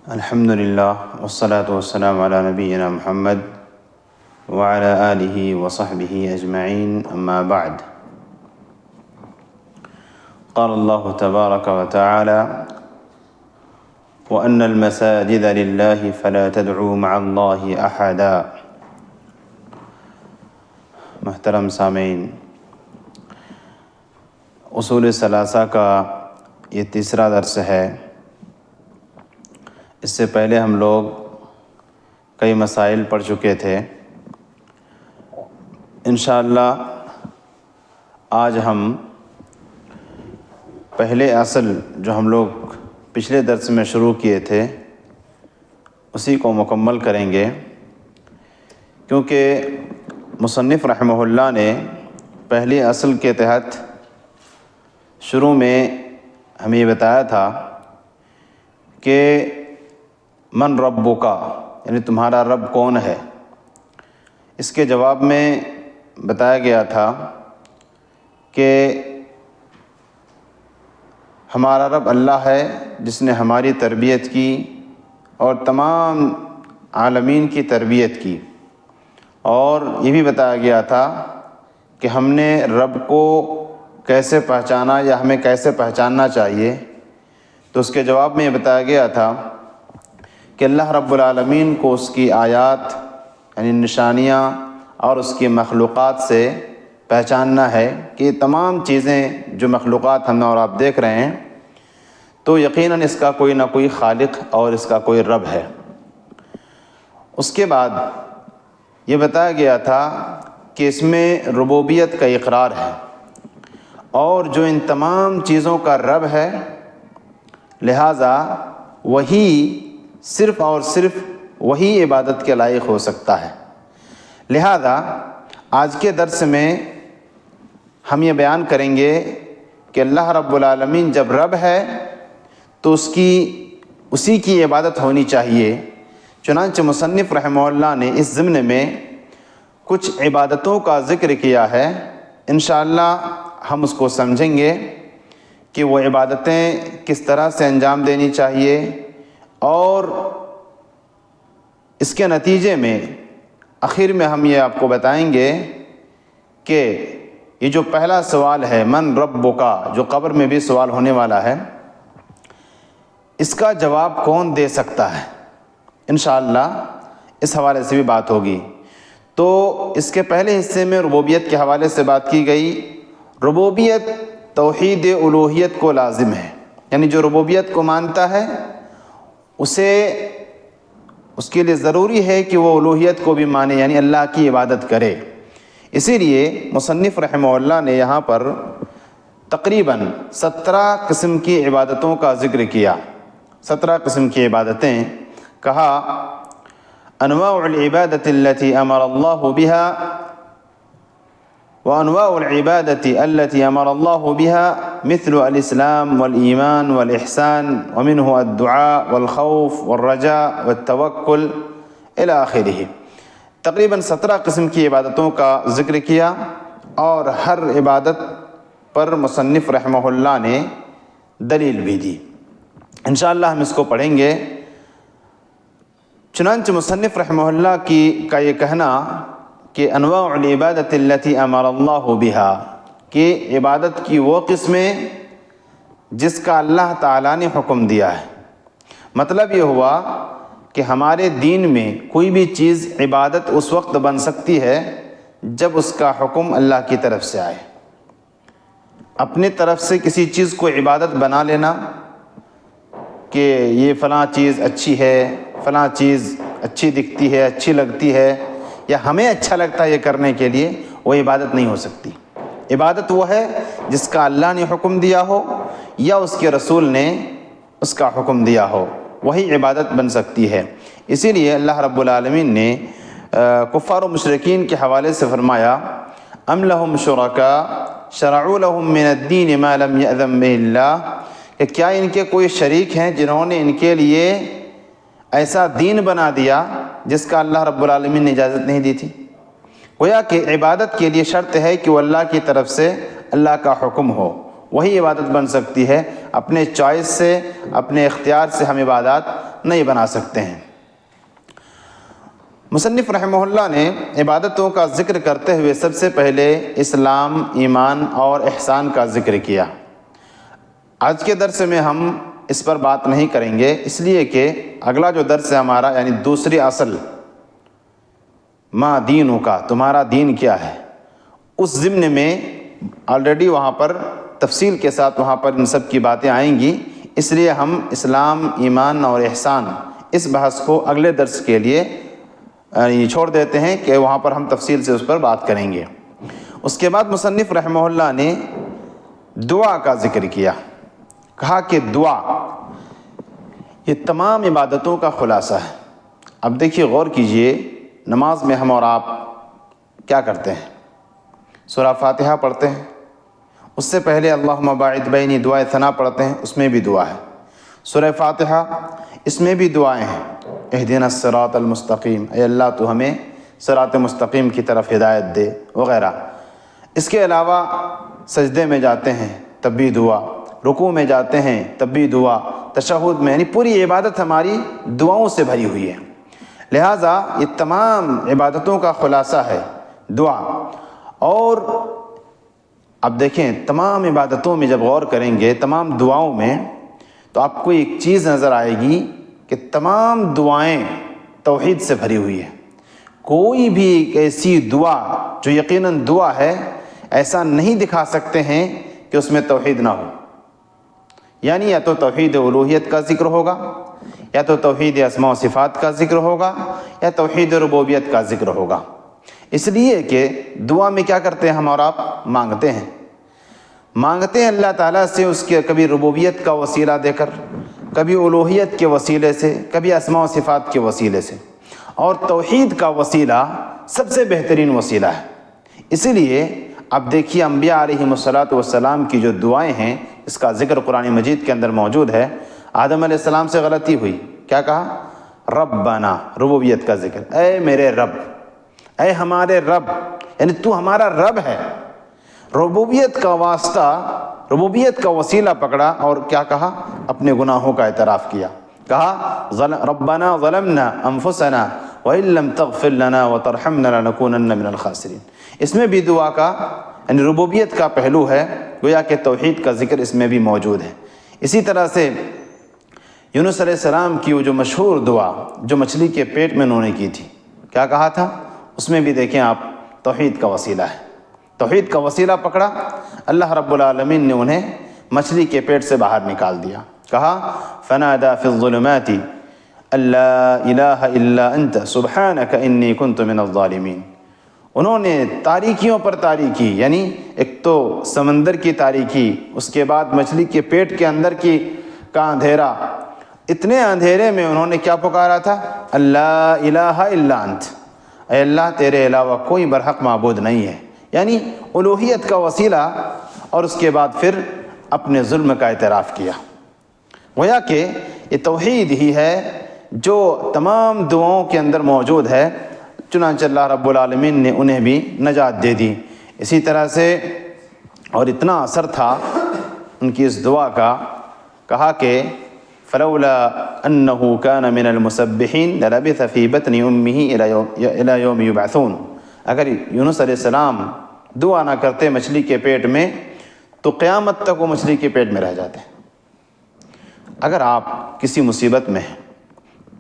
الحمد للہ والصلاة والسلام علی نبینا محمد وعلی آلہ وصحبہ اجمعین اما بعد قال اللہ تبارک وتعالی وأن المساجد للہ فلا تدعوا مع اللہ احدا۔ محترم سامعین، اصول ثلاثہ کا یہ تیسرا درس ہے۔ اس سے پہلے ہم لوگ کئی مسائل پڑھ چکے تھے۔ انشاءاللہ آج ہم پہلے اصل جو ہم لوگ پچھلے درس میں شروع کیے تھے اسی کو مکمل کریں گے، کیونکہ مصنف رحمہ اللہ نے پہلی اصل کے تحت شروع میں ہمیں یہ بتایا تھا کہ من ربک، یعنی تمہارا رب کون ہے۔ اس کے جواب میں بتایا گیا تھا کہ ہمارا رب اللہ ہے جس نے ہماری تربیت کی اور تمام عالمین کی تربیت کی، اور یہ بھی بتایا گیا تھا کہ ہم نے رب کو کیسے پہچانا یا ہمیں کیسے پہچاننا چاہیے۔ تو اس کے جواب میں یہ بتایا گیا تھا کہ اللہ رب العالمین کو اس کی آیات یعنی نشانیاں اور اس کی مخلوقات سے پہچاننا ہے کہ یہ تمام چیزیں جو مخلوقات ہم اور آپ دیکھ رہے ہیں تو یقیناً اس کا کوئی نہ کوئی خالق اور اس کا کوئی رب ہے۔ اس کے بعد یہ بتایا گیا تھا کہ اس میں ربوبیت کا اقرار ہے، اور جو ان تمام چیزوں کا رب ہے لہٰذا وہی صرف اور صرف وہی عبادت کے لائق ہو سکتا ہے۔ لہذا آج کے درس میں ہم یہ بیان کریں گے کہ اللہ رب العالمین جب رب ہے تو اسی کی عبادت ہونی چاہیے۔ چنانچہ مصنف رحمہ اللہ نے اس ضمن میں کچھ عبادتوں کا ذکر کیا ہے۔ انشاءاللہ ہم اس کو سمجھیں گے کہ وہ عبادتیں کس طرح سے انجام دینی چاہیے، اور اس کے نتیجے میں آخر میں ہم یہ آپ کو بتائیں گے کہ یہ جو پہلا سوال ہے من ربک، جو قبر میں بھی سوال ہونے والا ہے، اس کا جواب کون دے سکتا ہے۔ انشاءاللہ اس حوالے سے بھی بات ہوگی۔ تو اس کے پہلے حصے میں ربوبیت کے حوالے سے بات کی گئی۔ ربوبیت توحید الوہیت کو لازم ہے، یعنی جو ربوبیت کو مانتا ہے اس کے لیے ضروری ہے کہ وہ الوہیت کو بھی مانے، یعنی اللہ کی عبادت کرے۔ اسی لیے مصنف رحمہ اللہ نے یہاں پر تقریباً 17 قسم کی عبادتوں کا ذکر کیا۔ 17 قسم کی عبادتیں کہا انواع العبادت التي امر اللہ بها وانواع العبادت التي امر اللہ بها مثل الاسلام والایمان والاحسان ومنه الدعاء والخوف والرجاء والتوکل الى آخرہ۔ تقریباً 17 قسم کی عبادتوں کا ذکر کیا، اور ہر عبادت پر مصنف رحمہ اللہ نے دلیل بھی دی۔ انشاءاللہ ہم اس کو پڑھیں گے۔ چنانچہ مصنف رحمہ اللہ کا یہ کہنا کہ انواع العبادت التي امر اللہ بها، کہ عبادت کی وہ قسمیں جس کا اللہ تعالیٰ نے حکم دیا ہے۔ مطلب یہ ہوا کہ ہمارے دین میں کوئی بھی چیز عبادت اس وقت بن سکتی ہے جب اس کا حکم اللہ کی طرف سے آئے۔ اپنے طرف سے کسی چیز کو عبادت بنا لینا کہ یہ فلاں چیز اچھی ہے، فلاں چیز اچھی دکھتی ہے، اچھی لگتی ہے، یا ہمیں اچھا لگتا ہے یہ کرنے کے لیے، وہ عبادت نہیں ہو سکتی۔ عبادت وہ ہے جس کا اللہ نے حکم دیا ہو یا اس کے رسول نے اس کا حکم دیا ہو، وہی عبادت بن سکتی ہے۔ اسی لیے اللہ رب العالمین نے کفار و مشرکین کے حوالے سے فرمایا ام لہم شرکاء شرعوا لہم من الدین ما لم یأذن بہ اللہ، کہ کیا ان کے کوئی شریک ہیں جنہوں نے ان کے لیے ایسا دین بنا دیا جس کا اللہ رب العالمین نے اجازت نہیں دی تھی۔ گویا کہ عبادت کے لیے شرط ہے کہ وہ اللہ کی طرف سے اللہ کا حکم ہو، وہی عبادت بن سکتی ہے۔ اپنے چوائس سے، اپنے اختیار سے ہم عبادات نہیں بنا سکتے ہیں۔ مصنف رحمہ اللہ نے عبادتوں کا ذکر کرتے ہوئے سب سے پہلے اسلام، ایمان اور احسان کا ذکر کیا۔ آج کے درس میں ہم اس پر بات نہیں کریں گے، اس لیے کہ اگلا جو درس ہے ہمارا، یعنی دوسری اصل ما دینوں کا، تمہارا دین کیا ہے، اس ضمن میں آلریڈی وہاں پر تفصیل کے ساتھ وہاں پر ان سب کی باتیں آئیں گی، اس لیے ہم اسلام، ایمان اور احسان اس بحث کو اگلے درس کے لیے چھوڑ دیتے ہیں کہ وہاں پر ہم تفصیل سے اس پر بات کریں گے۔ اس کے بعد مصنف رحمہ اللہ نے دعا کا ذکر کیا، کہا کہ دعا یہ تمام عبادتوں کا خلاصہ ہے۔ اب دیکھیے، غور کیجئے، نماز میں ہم اور آپ کیا کرتے ہیں؟ سورہ فاتحہ پڑھتے ہیں، اس سے پہلے اللہم باعث بینی دعائے ثنا پڑھتے ہیں، اس میں بھی دعا ہے۔ سورہ فاتحہ اس میں بھی دعائیں ہیں، اہدنا الصراط المستقیم، اے اللہ تو ہمیں صراط مستقیم کی طرف ہدایت دے، وغیرہ۔ اس کے علاوہ سجدے میں جاتے ہیں تب بھی دعا، رکوع میں جاتے ہیں تب بھی دعا، تشہد میں، یعنی پوری عبادت ہماری دعاؤں سے بھری ہوئی ہے۔ لہٰذا یہ تمام عبادتوں کا خلاصہ ہے دعا۔ اور اب دیکھیں، تمام عبادتوں میں جب غور کریں گے، تمام دعاؤں میں، تو آپ کو ایک چیز نظر آئے گی کہ تمام دعائیں توحید سے بھری ہوئی ہے۔ کوئی بھی ایک ایسی دعا جو یقیناً دعا ہے، ایسا نہیں دکھا سکتے ہیں کہ اس میں توحید نہ ہو۔ یعنی یا تو توحید الوہیت کا ذکر ہوگا، یا تو توحید اسماء و صفات کا ذکر ہوگا، یا توحید ربوبیت کا ذکر ہوگا۔ اس لیے کہ دعا میں کیا کرتے ہیں ہم اور آپ؟ مانگتے ہیں اللہ تعالیٰ سے، اس کے کبھی ربوبیت کا وسیلہ دے کر، کبھی الوہیت کے وسیلے سے، کبھی اسماء و صفات کے وسیلے سے، اور توحید کا وسیلہ سب سے بہترین وسیلہ ہے۔ اسی لیے اب دیکھیے، انبیاء علیہم السلام کی جو دعائیں ہیں، اس کا ذکر قرآن مجید کے اندر موجود ہے۔ آدم علیہ السلام سے غلطی ہوئی، کیا کہا؟ ربنا، ربوبیت کا ذکر، اے میرے رب، اے ہمارے رب، یعنی تو ہمارا رب ہے۔ ربوبیت کا واسطہ، ربوبیت کا وسیلہ پکڑا اور کیا کہا؟ اپنے گناہوں کا اعتراف کیا، کہا ربنا ظلمنا انفسنا وان لم تغفر لنا وترحمنا لنکونن من الخاسرین۔ اس میں بھی دعا کا، یعنی ربوبیت کا پہلو ہے، گویا کہ توحید کا ذکر اس میں بھی موجود ہے۔ اسی طرح سے یونس علیہ السلام کی وہ جو مشہور دعا جو مچھلی کے پیٹ میں انہوں نے کی تھی، کیا کہا تھا؟ اس میں بھی دیکھیں آپ، توحید کا وسیلہ ہے، توحید کا وسیلہ پکڑا، اللہ رب العالمین نے انہیں مچھلی کے پیٹ سے باہر نکال دیا، کہا فنادا فی الظلمات ان لا الہ الا انت سبحانک انی کنت من الظالمین۔ انہوں نے تاریکیوں پر تاریکی، یعنی ایک تو سمندر کی تاریکی، اس کے بعد مچھلی کے پیٹ کے اندر کا اندھیرا، اتنے اندھیرے میں انہوں نے کیا پکارا تھا؟ اللہ الہ الا انت، اے اللہ تیرے علاوہ کوئی برحق معبود نہیں ہے، یعنی الوہیت کا وسیلہ، اور اس کے بعد پھر اپنے ظلم کا اعتراف کیا۔ گویا کہ یہ توحید ہی ہے جو تمام دعاؤں کے اندر موجود ہے، چنانچہ اللہ رب العالمین نے انہیں بھی نجات دے دی۔ اسی طرح سے، اور اتنا اثر تھا ان کی اس دعا کا، کہا کہ فلولا انه كان من المسبحين للبث في بطن امه الى يوم يبعثون۔ اگر یونس علیہ السلام دعا نہ کرتے مچھلی کے پیٹ میں، تو قیامت تک وہ مچھلی کے پیٹ میں رہ جاتے۔ اگر آپ کسی مصیبت میں ہیں،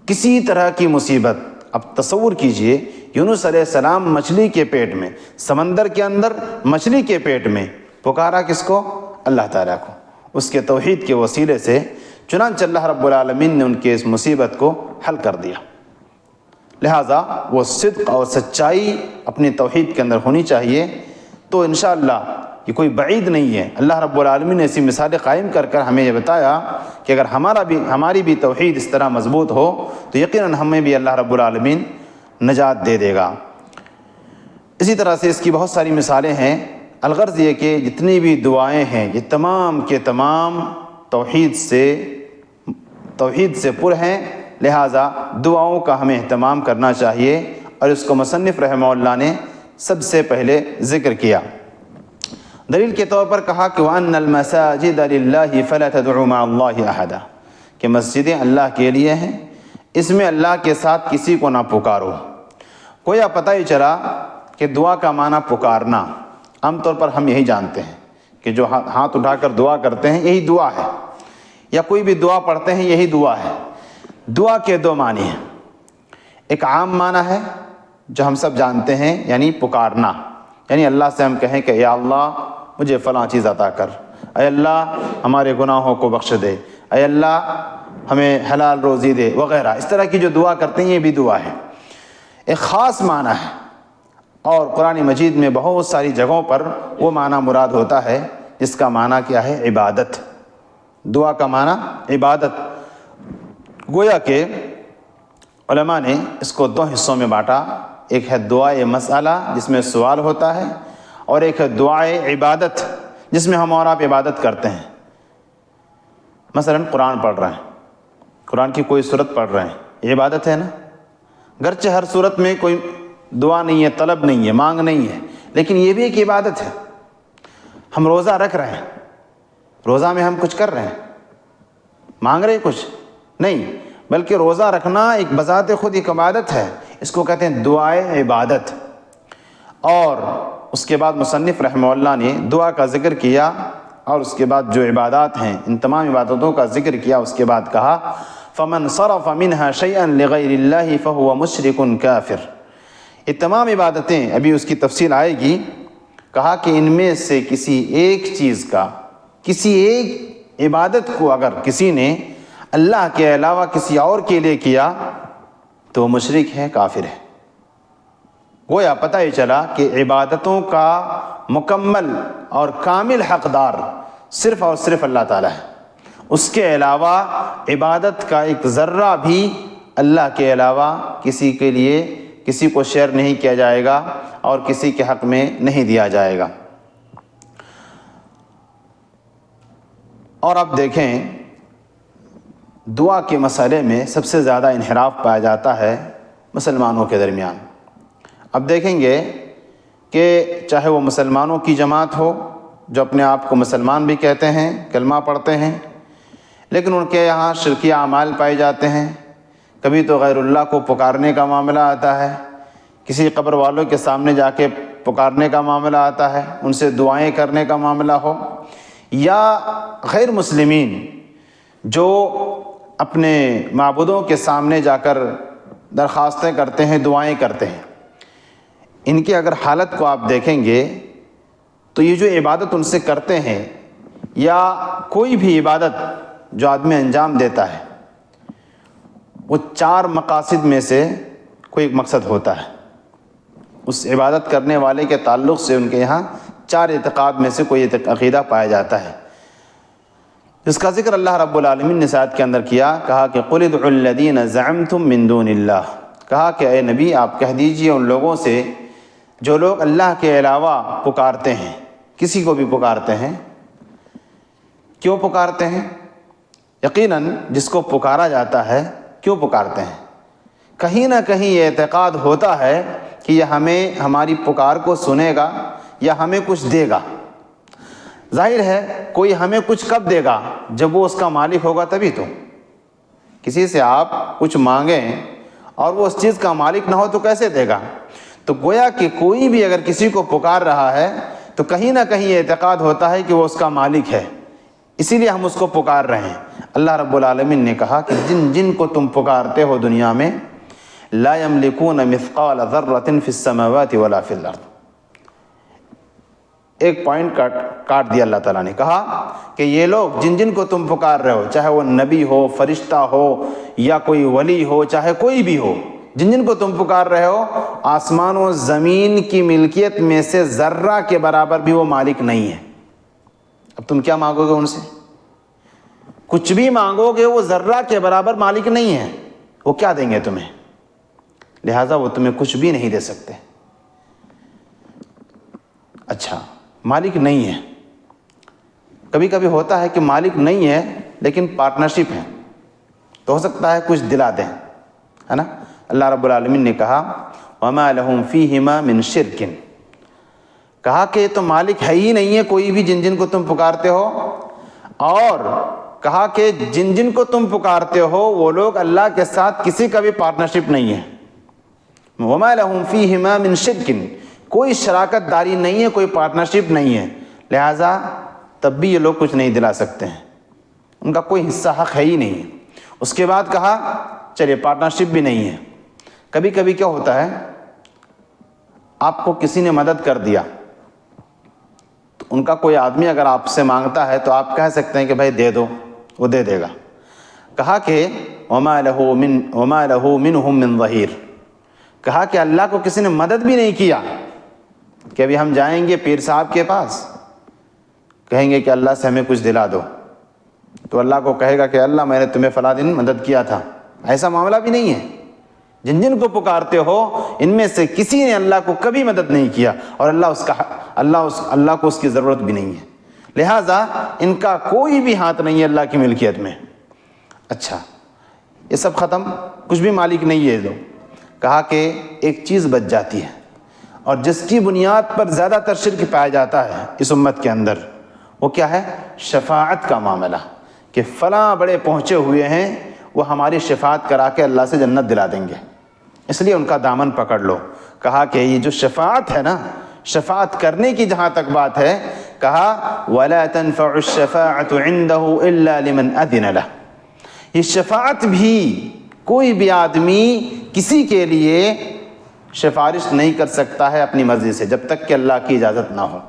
کسی طرح کی مصیبت، اب تصور کیجئے، یونس علیہ السلام مچھلی کے پیٹ میں، سمندر کے اندر مچھلی کے پیٹ میں، پکارا کس کو؟ اللہ تعالیٰ کو، اس کے توحید کے وسیلے سے، چنانچہ اللہ رب العالمین نے ان کے اس مصیبت کو حل کر دیا۔ لہٰذا وہ صدق اور سچائی اپنی توحید کے اندر ہونی چاہیے، تو انشاءاللہ یہ کوئی بعید نہیں ہے۔ اللہ رب العالمین نے ایسی مثالیں قائم کر ہمیں یہ بتایا کہ اگر ہماری بھی توحید اس طرح مضبوط ہو تو یقیناً ہمیں بھی اللہ رب العالمین نجات دے دے گا۔ اسی طرح سے اس کی بہت ساری مثالیں ہیں۔ الغرض یہ کہ جتنی بھی دعائیں ہیں، یہ تمام کے تمام توحید سے پر ہیں، لہٰذا دعاؤں کا ہمیں اہتمام کرنا چاہیے، اور اس کو مصنف رحمہ اللہ نے سب سے پہلے ذکر کیا۔ دلیل کے طور پر کہا کہ وَأَنَّ الْمَسَاجِدَ لِلَّهِ فَلَا تَدْعُوا مَعَ اللَّهِ أَحَدًا، کہ مسجدیں اللہ کے لیے ہیں، اس میں اللہ کے ساتھ کسی کو نہ پکارو۔ گویا پتہ ہی چلا کہ دعا کا معنی پکارنا، عام طور پر ہم یہی جانتے ہیں کہ جو ہاتھ اٹھا کر دعا کرتے ہیں یہی دعا ہے، یا کوئی بھی دعا پڑھتے ہیں یہی دعا ہے۔ دعا کے دو معنی ہیں، ایک عام معنی ہے جو ہم سب جانتے ہیں، یعنی پکارنا، یعنی اللہ سے ہم کہیں کہ یا اللہ مجھے فلاں چیز عطا کر، اے اللہ ہمارے گناہوں کو بخش دے، اے اللہ ہمیں حلال روزی دے وغیرہ، اس طرح کی جو دعا کرتے ہیں یہ بھی دعا ہے۔ ایک خاص معنی ہے، اور قرآن مجید میں بہت ساری جگہوں پر وہ معنی مراد ہوتا ہے جس کا معنی کیا ہے؟ عبادت۔ دعا کا معنی عبادت۔ گویا کہ علماء نے اس کو دو حصوں میں بانٹا، ایک ہے دعائے مسئلہ جس میں سوال ہوتا ہے، اور ایک ہے دعائے عبادت جس میں ہم اور آپ عبادت کرتے ہیں۔ مثلا قرآن پڑھ رہے ہیں، قرآن کی کوئی سورت پڑھ رہے ہیں، یہ عبادت ہے نا؟ گرچہ ہر صورت میں کوئی دعا نہیں ہے، طلب نہیں ہے، مانگ نہیں ہے، لیکن یہ بھی ایک عبادت ہے۔ ہم روزہ رکھ رہے ہیں، روزہ میں ہم کچھ کر رہے ہیں، مانگ رہے کچھ نہیں، بلکہ روزہ رکھنا ایک بذات خود ایک عبادت ہے، اس کو کہتے ہیں دعائے عبادت۔ اور اس کے بعد مصنف رحمہ اللہ نے دعا کا ذکر کیا، اور اس کے بعد جو عبادات ہیں ان تمام عبادتوں کا ذکر کیا، اس کے بعد کہا فَمَنْ صَرَفَ مِنْهَا شَيْئًا لِغَيْرِ اللَّهِ فَهُوَ مُشْرِكٌ كَافِرٌ۔ یہ تمام عبادتیں ابھی اس کی تفصیل آئے گی۔ کہا کہ ان میں سے کسی ایک چیز کا، کسی ایک عبادت کو اگر کسی نے اللہ کے علاوہ کسی اور کے لیے کیا تو وہ مشرک ہے، کافر ہے۔ گویا پتہ ہی چلا کہ عبادتوں کا مکمل اور کامل حقدار صرف اور صرف اللہ تعالیٰ ہے، اس کے علاوہ عبادت کا ایک ذرہ بھی اللہ کے علاوہ کسی کے لیے کسی کو شیئر نہیں کیا جائے گا اور کسی کے حق میں نہیں دیا جائے گا۔ اور اب دیکھیں دعا کے مسئلے میں سب سے زیادہ انحراف پایا جاتا ہے مسلمانوں کے درمیان۔ اب دیکھیں گے کہ چاہے وہ مسلمانوں کی جماعت ہو جو اپنے آپ کو مسلمان بھی کہتے ہیں، کلمہ پڑھتے ہیں، لیکن ان کے یہاں شرکی اعمال پائے جاتے ہیں۔ کبھی تو غیر اللہ کو پکارنے کا معاملہ آتا ہے، کسی قبر والوں کے سامنے جا کے پکارنے کا معاملہ آتا ہے، ان سے دعائیں کرنے کا معاملہ ہو، یا غیر مسلمین جو اپنے معبودوں کے سامنے جا کر درخواستیں کرتے ہیں، دعائیں کرتے ہیں۔ ان کی اگر حالت کو آپ دیکھیں گے تو یہ جو عبادت ان سے کرتے ہیں، یا کوئی بھی عبادت جو آدمی انجام دیتا ہے، وہ چار مقاصد میں سے کوئی ایک مقصد ہوتا ہے۔ اس عبادت کرنے والے کے تعلق سے ان کے یہاں چار اعتقاد میں سے کوئی عقیدہ پایا جاتا ہے، جس کا ذکر اللہ رب العالمین نے اس آیت کے اندر کیا۔ کہا کہ قُلِ ادْعُوا الَّذِينَ زَعَمْتُم مِّن دُونِ اللَّهِ، کہا کہ اے نبی آپ کہہ دیجئے ان لوگوں سے جو لوگ اللہ کے علاوہ پکارتے ہیں، کسی کو بھی پکارتے ہیں۔ کیوں پکارتے ہیں؟ یقیناً جس کو پکارا جاتا ہے کیوں پکارتے ہیں؟ کہیں نہ کہیں یہ اعتقاد ہوتا ہے کہ یہ ہمیں ہماری پکار کو سنے گا یا ہمیں کچھ دے گا۔ ظاہر ہے کوئی ہمیں کچھ کب دے گا؟ جب وہ اس کا مالک ہوگا تبھی تو۔ کسی سے آپ کچھ مانگیں اور وہ اس چیز کا مالک نہ ہو تو کیسے دے گا؟ تو گویا کہ کوئی بھی اگر کسی کو پکار رہا ہے تو کہیں نہ کہیں یہ اعتقاد ہوتا ہے کہ وہ اس کا مالک ہے، اسی لیے ہم اس کو پکار رہے ہیں۔ اللہ رب العالمین نے کہا کہ جن جن کو تم پکارتے ہو دنیا میں، لا یملکون مثقال ذرۃ فی السماوات ولا فی الارض۔ ایک پوائنٹ کاٹ دیا اللہ تعالیٰ نے، کہا کہ یہ لوگ جن جن کو تم پکار رہے ہو، چاہے وہ نبی ہو، فرشتہ ہو، یا کوئی ولی ہو، چاہے کوئی بھی ہو، جن جن کو تم پکار رہے ہو، آسمان و زمین کی ملکیت میں سے ذرہ کے برابر بھی وہ مالک نہیں ہے۔ اب تم کیا مانگو گے ان سے؟ کچھ بھی مانگو گے وہ ذرہ کے برابر مالک نہیں ہے، وہ کیا دیں گے تمہیں؟ لہٰذا وہ تمہیں کچھ بھی نہیں دے سکتے۔ اچھا مالک نہیں ہے، کبھی کبھی ہوتا ہے کہ مالک نہیں ہے لیکن پارٹنرشپ ہے، تو ہو سکتا ہے کچھ دلا دیں، ہے نا؟ اللہ رب العالمین نے کہا وَمَا لَهُمْ فِيهِمَا مِنْ شِرْكٍ، کہا کہ یہ تو مالک ہے ہی نہیں ہے کوئی بھی جن جن کو تم پکارتے ہو، اور کہا کہ جن جن کو تم پکارتے ہو وہ لوگ اللہ کے ساتھ کسی کا بھی پارٹنرشپ نہیں ہے. وما لہم فیہما من شرک، کوئی شراکت داری نہیں ہے، کوئی پارٹنرشپ نہیں ہے، لہٰذا تب بھی یہ لوگ کچھ نہیں دلا سکتے ہیں، ان کا کوئی حصہ حق ہے ہی نہیں ہے. اس کے بعد کہا چلیے پارٹنرشپ بھی نہیں ہے. کبھی کبھی کیا ہوتا ہے، آپ کو کسی نے مدد کر دیا تو ان کا کوئی آدمی اگر آپ سے مانگتا ہے تو آپ کہہ سکتے ہیں کہ بھائی دے دو، وہ دے دے گا. کہا کہ وما لہ منہم من ظہیر، کہا کہ اللہ کو کسی نے مدد بھی نہیں کیا کہ ابھی ہم جائیں گے پیر صاحب کے پاس، کہیں گے کہ اللہ سے ہمیں کچھ دلا دو، تو اللہ کو کہے گا کہ اللہ میں نے تمہیں فلاں دن مدد کیا تھا. ایسا معاملہ بھی نہیں ہے. جن جن کو پکارتے ہو ان میں سے کسی نے اللہ کو کبھی مدد نہیں کیا، اور اللہ کو اس کی ضرورت بھی نہیں ہے، لہٰذا ان کا کوئی بھی ہاتھ نہیں ہے اللہ کی ملکیت میں. اچھا یہ سب ختم، کچھ بھی مالک نہیں ہے. کہا کہ ایک چیز بچ جاتی ہے، اور جس کی بنیاد پر زیادہ تر شرک پایا جاتا ہے اس امت کے اندر، وہ کیا ہے؟ شفاعت کا معاملہ، کہ فلاں بڑے پہنچے ہوئے ہیں وہ ہماری شفاعت کرا کے اللہ سے جنت دلا دیں گے، اس لیے ان کا دامن پکڑ لو. کہا کہ یہ جو شفاعت ہے نا، شفاعت کرنے کی جہاں تک بات ہے، کہا وَلَا تَنْفَعُ الشَّفَاعَةُ عِنْدَهُ إِلَّا لِمَنْ أَذِنَ لَهُ، یہ شفاعت بھی کوئی بھی آدمی کسی کے لیے سفارش نہیں کر سکتا ہے اپنی مرضی سے جب تک کہ اللہ کی اجازت نہ ہو.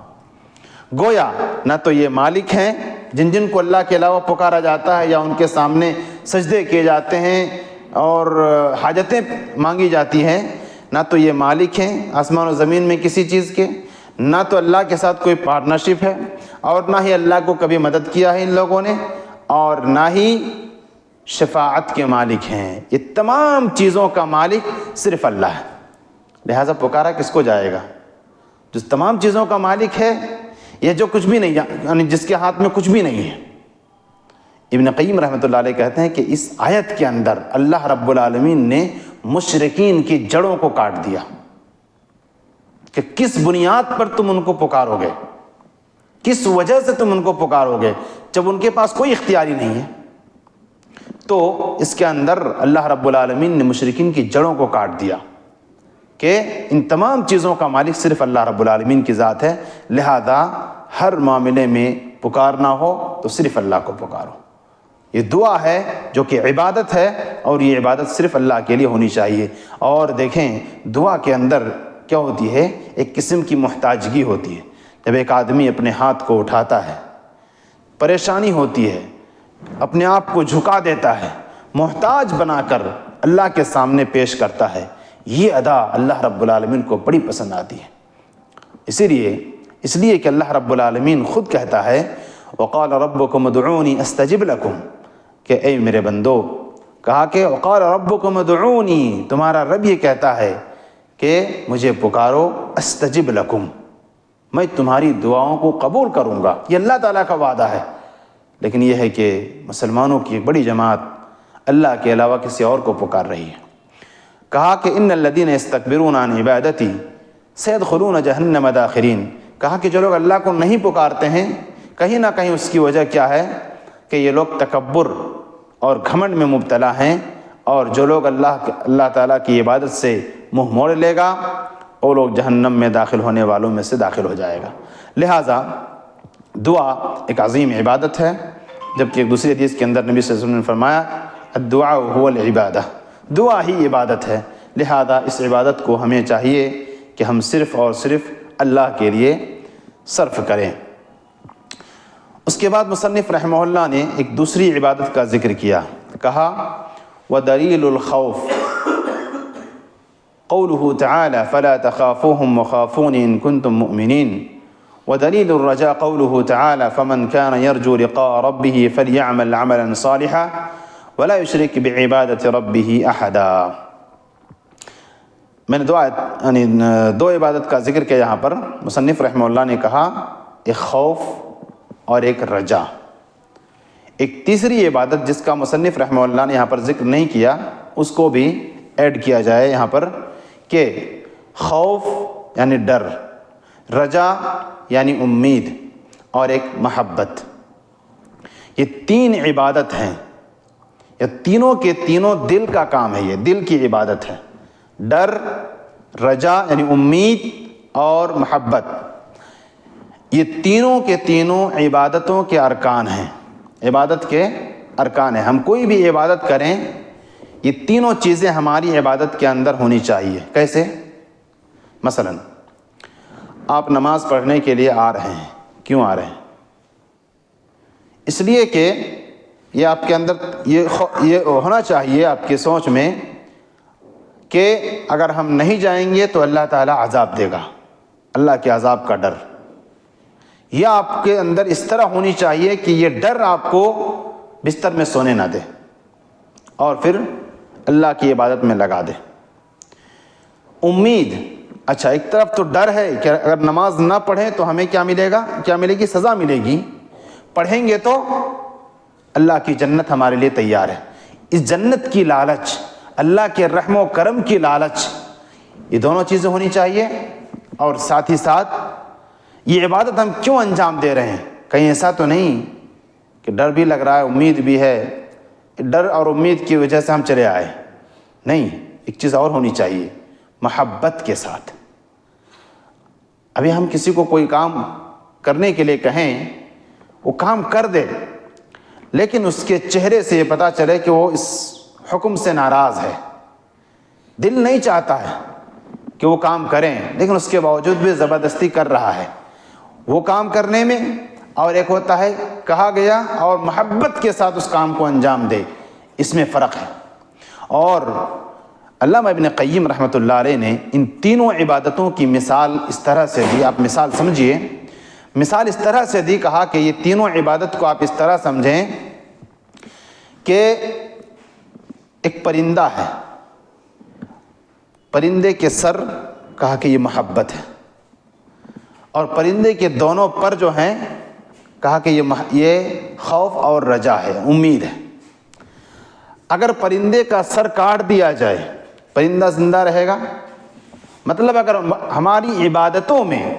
گویا نہ تو یہ مالک ہیں جن جن کو اللہ کے علاوہ پکارا جاتا ہے یا ان کے سامنے سجدے کیے جاتے ہیں اور حاجتیں مانگی جاتی ہیں، نہ تو یہ مالک ہیں آسمان و زمین میں کسی چیز کے، نہ تو اللہ کے ساتھ کوئی پارٹنرشپ ہے، اور نہ ہی اللہ کو کبھی مدد کیا ہے ان لوگوں نے، اور نہ ہی شفاعت کے مالک ہیں. یہ تمام چیزوں کا مالک صرف اللہ ہے. لہٰذا پکارا کس کو جائے گا؟ جو تمام چیزوں کا مالک ہے، یہ جو کچھ بھی نہیں، یعنی جس کے ہاتھ میں کچھ بھی نہیں ہے. ابن قیم رحمۃ اللہ علیہ کہتے ہیں کہ اس آیت کے اندر اللہ رب العالمین نے مشرکین کی جڑوں کو کاٹ دیا کہ کس بنیاد پر تم ان کو پکارو گے، کس وجہ سے تم ان کو پکارو گے جب ان کے پاس کوئی اختیاری نہیں ہے. تو اس کے اندر اللہ رب العالمین نے مشرکین کی جڑوں کو کاٹ دیا کہ ان تمام چیزوں کا مالک صرف اللہ رب العالمین کی ذات ہے، لہذا ہر معاملے میں پکارنا ہو تو صرف اللہ کو پکارو. یہ دعا ہے جو کہ عبادت ہے، اور یہ عبادت صرف اللہ کے لیے ہونی چاہیے. اور دیکھیں دعا کے اندر کیا ہوتی ہے، ایک قسم کی محتاجگی ہوتی ہے. جب ایک آدمی اپنے ہاتھ کو اٹھاتا ہے، پریشانی ہوتی ہے، اپنے آپ کو جھکا دیتا ہے، محتاج بنا کر اللہ کے سامنے پیش کرتا ہے، یہ ادا اللہ رب العالمین کو بڑی پسند آتی ہے. اس لیے کہ اللہ رب العالمین خود کہتا ہے وقال ربکم ادعونی استجب لکم، کہ اے میرے بندو، کہا کہ وقال ربکم ادعونی، تمہارا رب یہ کہتا ہے کہ مجھے پکارو، استجب لکم، میں تمہاری دعاؤں کو قبول کروں گا. یہ اللہ تعالیٰ کا وعدہ ہے. لیکن یہ ہے کہ مسلمانوں کی ایک بڑی جماعت اللہ کے علاوہ کسی اور کو پکار رہی ہے. کہا کہ ان الذین یستکبرون عن عبادتی سیدخلون جہنم داخرین. کہا کہ جو لوگ اللہ کو نہیں پکارتے ہیں، کہیں نہ کہیں اس کی وجہ کیا ہے کہ یہ لوگ تکبر اور گھمنڈ میں مبتلا ہیں، اور جو لوگ اللہ تعالیٰ کی عبادت سے منہ موڑ لے گا وہ لوگ جہنم میں داخل ہونے والوں میں سے داخل ہو جائے گا. لہٰذا دعا ایک عظیم عبادت ہے، جبکہ ایک دوسری حدیث کے اندر نبی صلی اللہ علیہ وسلم نے فرمایا الدعاء هو العبادہ، دعا ہی عبادت ہے. لہذا اس عبادت کو ہمیں چاہیے کہ ہم صرف اور صرف اللہ کے لیے صرف کریں. اس کے بعد مصنف رحمہ اللہ نے ایک دوسری عبادت کا ذکر کیا. کہا وَدَلِيلُ الْخَوْفِ قوله تعالى فلا تخافوهم وخافوني إن كنتم مؤمنين. ودليل الرجاء قوله تعالى فمن كان يرجو لقاء ربه فليعمل عملا صالحا ولا يشرك بعبادة ربه أحدا. میں نے دو عبادت کا ذکر کیا یہاں پر. مصنف رحمہ اللہ نے کہا ایک خوف اور ایک رجا. ایک تیسری عبادت جس کا مصنف رحمہ اللہ نے یہاں پر ذکر نہیں کیا، اس کو بھی ایڈ کیا جائے یہاں پر، کہ خوف یعنی ڈر، رجا یعنی امید، اور ایک محبت. یہ 3 عبادت ہیں، یہ تینوں کے تینوں دل کا کام ہے، یہ دل کی عبادت ہے۔ ڈر، رجا یعنی امید اور محبت، یہ تینوں کے تینوں عبادتوں کے ارکان ہیں، عبادت کے ارکان ہیں۔ ہم کوئی بھی عبادت کریں یہ تینوں چیزیں ہماری عبادت کے اندر ہونی چاہیے۔ کیسے؟ مثلا آپ نماز پڑھنے کے لیے آ رہے ہیں، کیوں آ رہے ہیں؟ اس لیے کہ یہ آپ کے اندر یہ ہونا چاہیے آپ کی سوچ میں کہ اگر ہم نہیں جائیں گے تو اللہ تعالیٰ عذاب دے گا، اللہ کے عذاب کا ڈر۔ یہ آپ کے اندر اس طرح ہونی چاہیے کہ یہ ڈر آپ کو بستر میں سونے نہ دے اور پھر اللہ کی عبادت میں لگا دے۔ امید، اچھا ایک طرف تو ڈر ہے کہ اگر نماز نہ پڑھیں تو ہمیں کیا ملے گا، کیا ملے گی؟ سزا ملے گی۔ پڑھیں گے تو اللہ کی جنت ہمارے لیے تیار ہے۔ اس جنت کی لالچ، اللہ کے رحم و کرم کی لالچ، یہ دونوں چیزیں ہونی چاہیے۔ اور ساتھ ہی ساتھ یہ عبادت ہم کیوں انجام دے رہے ہیں؟ کہیں ایسا تو نہیں کہ ڈر بھی لگ رہا ہے، امید بھی ہے، ڈر اور امید کی وجہ سے ہم چلے آئے۔ نہیں، ایک چیز اور ہونی چاہیے، محبت کے ساتھ۔ ابھی ہم کسی کو کوئی کام کرنے کے لیے کہیں، وہ کام کر دے، لیکن اس کے چہرے سے یہ پتہ چلے کہ وہ اس حکم سے ناراض ہے، دل نہیں چاہتا ہے کہ وہ کام کریں، لیکن اس کے باوجود بھی زبردستی کر رہا ہے۔ وہ کام کرنے میں اور ایک ہوتا ہے کہا گیا اور محبت کے ساتھ اس کام کو انجام دے، اس میں فرق ہے۔ اور علامہ ابن قیم رحمۃ اللہ علیہ نے ان تینوں عبادتوں کی مثال اس طرح سے دی، آپ مثال سمجھیے، مثال اس طرح سے دی، کہا کہ یہ تینوں عبادت کو آپ اس طرح سمجھیں کہ ایک پرندہ ہے، پرندے کے سر، کہا کہ یہ محبت ہے، اور پرندے کے دونوں پر جو ہیں کہا کہ یہ خوف اور رجا ہے، امید ہے۔ اگر پرندے کا سر کاٹ دیا جائے پرندہ زندہ رہے گا؟ مطلب اگر ہماری عبادتوں میں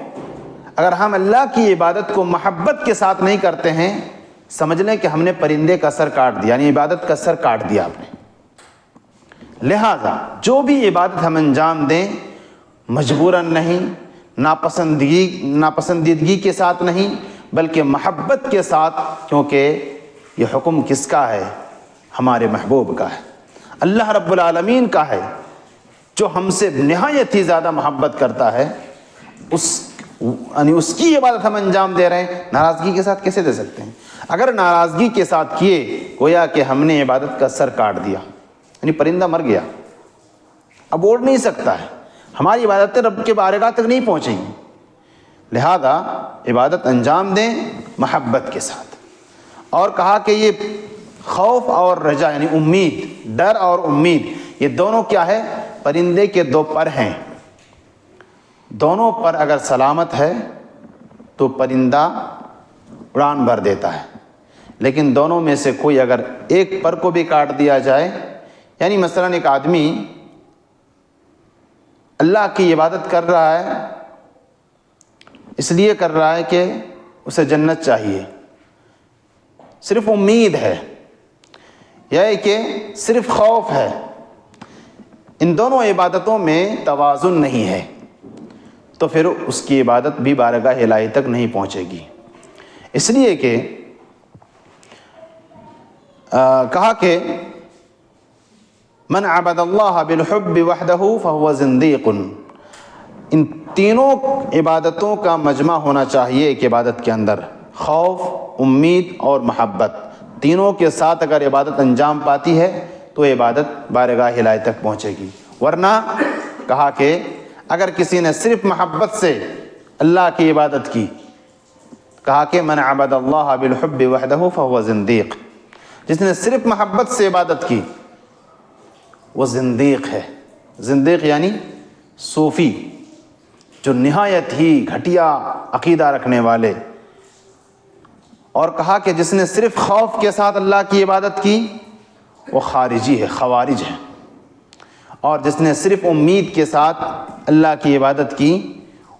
اگر ہم اللہ کی عبادت کو محبت کے ساتھ نہیں کرتے ہیں، سمجھ لیں کہ ہم نے پرندے کا سر کاٹ دیا، یعنی عبادت کا سر کاٹ دیا آپ نے۔ لہذا جو بھی عبادت ہم انجام دیں مجبوراً نہیں، ناپسندیدگی کے ساتھ نہیں، بلکہ محبت کے ساتھ، کیونکہ یہ حکم کس کا ہے؟ ہمارے محبوب کا ہے، اللہ رب العالمین کا ہے، جو ہم سے نہایت ہی زیادہ محبت کرتا ہے، اس کی عبادت ہم انجام دے رہے ہیں، ناراضگی کے ساتھ کیسے دے سکتے ہیں؟ اگر ناراضگی کے ساتھ کیے گویا کہ ہم نے عبادت کا سر کاٹ دیا، یعنی پرندہ مر گیا، اب اڑ نہیں سکتا ہے، ہماری عبادتیں رب کے بارگاہ تک نہیں پہنچیں گی۔ لہذا عبادت انجام دیں محبت کے ساتھ۔ اور کہا کہ یہ خوف اور رجا یعنی امید، ڈر اور امید، یہ دونوں کیا ہے؟ پرندے کے 2 پر ہیں، دونوں پر اگر سلامت ہے تو پرندہ اڑان بھر دیتا ہے، لیکن دونوں میں سے کوئی اگر ایک پر کو بھی کاٹ دیا جائے، یعنی مثلا ایک آدمی اللہ کی عبادت کر رہا ہے، اس لیے کر رہا ہے کہ اسے جنت چاہیے، صرف امید ہے، یا کہ صرف خوف ہے، ان دونوں عبادتوں میں توازن نہیں ہے، تو پھر اس کی عبادت بھی بارگاہ الہی تک نہیں پہنچے گی۔ اس لیے کہ کہا کہ من عبد اللہ بالحب وحدہ فہو زندیق، ان تینوں عبادتوں کا مجمع ہونا چاہیے ایک عبادت کے اندر، خوف، امید اور محبت، تینوں کے ساتھ اگر عبادت انجام پاتی ہے تو عبادت بارگاہ الہی تک پہنچے گی۔ ورنہ کہا کہ اگر کسی نے صرف محبت سے اللہ کی عبادت کی، کہا کہ من عبد اللہ بالحب وحدہ فہو زندیق، جس نے صرف محبت سے عبادت کی وہ زندیق ہے۔ زندیق یعنی صوفی، جو نہایت ہی گھٹیا عقیدہ رکھنے والے۔ اور کہا کہ جس نے صرف خوف کے ساتھ اللہ کی عبادت کی وہ خارجی ہے، خوارج ہے۔ اور جس نے صرف امید کے ساتھ اللہ کی عبادت کی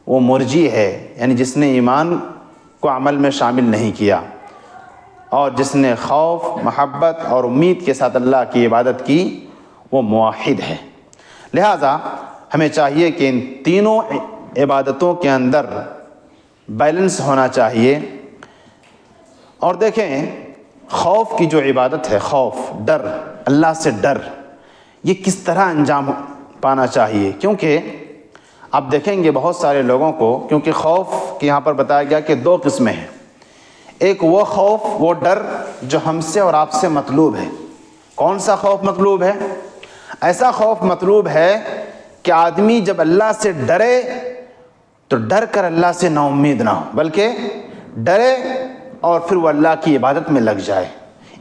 وہ مرجی ہے، یعنی جس نے ایمان کو عمل میں شامل نہیں کیا۔ اور جس نے خوف، محبت اور امید کے ساتھ اللہ کی عبادت کی وہ موحد ہے۔ لہٰذا ہمیں چاہیے کہ ان تینوں عبادتوں کے اندر بیلنس ہونا چاہیے۔ اور دیکھیں خوف کی جو عبادت ہے، خوف، ڈر، اللہ سے ڈر، یہ کس طرح انجام پانا چاہیے؟ کیونکہ آپ دیکھیں گے بہت سارے لوگوں کو، کیونکہ خوف کہ یہاں پر بتایا گیا کہ دو قسمیں ہیں۔ ایک وہ خوف، وہ ڈر جو ہم سے اور آپ سے مطلوب ہے۔ کون سا خوف مطلوب ہے؟ ایسا خوف مطلوب ہے کہ آدمی جب اللہ سے ڈرے تو ڈر کر اللہ سے نا امید نہ ہو، بلکہ ڈرے اور پھر وہ اللہ کی عبادت میں لگ جائے۔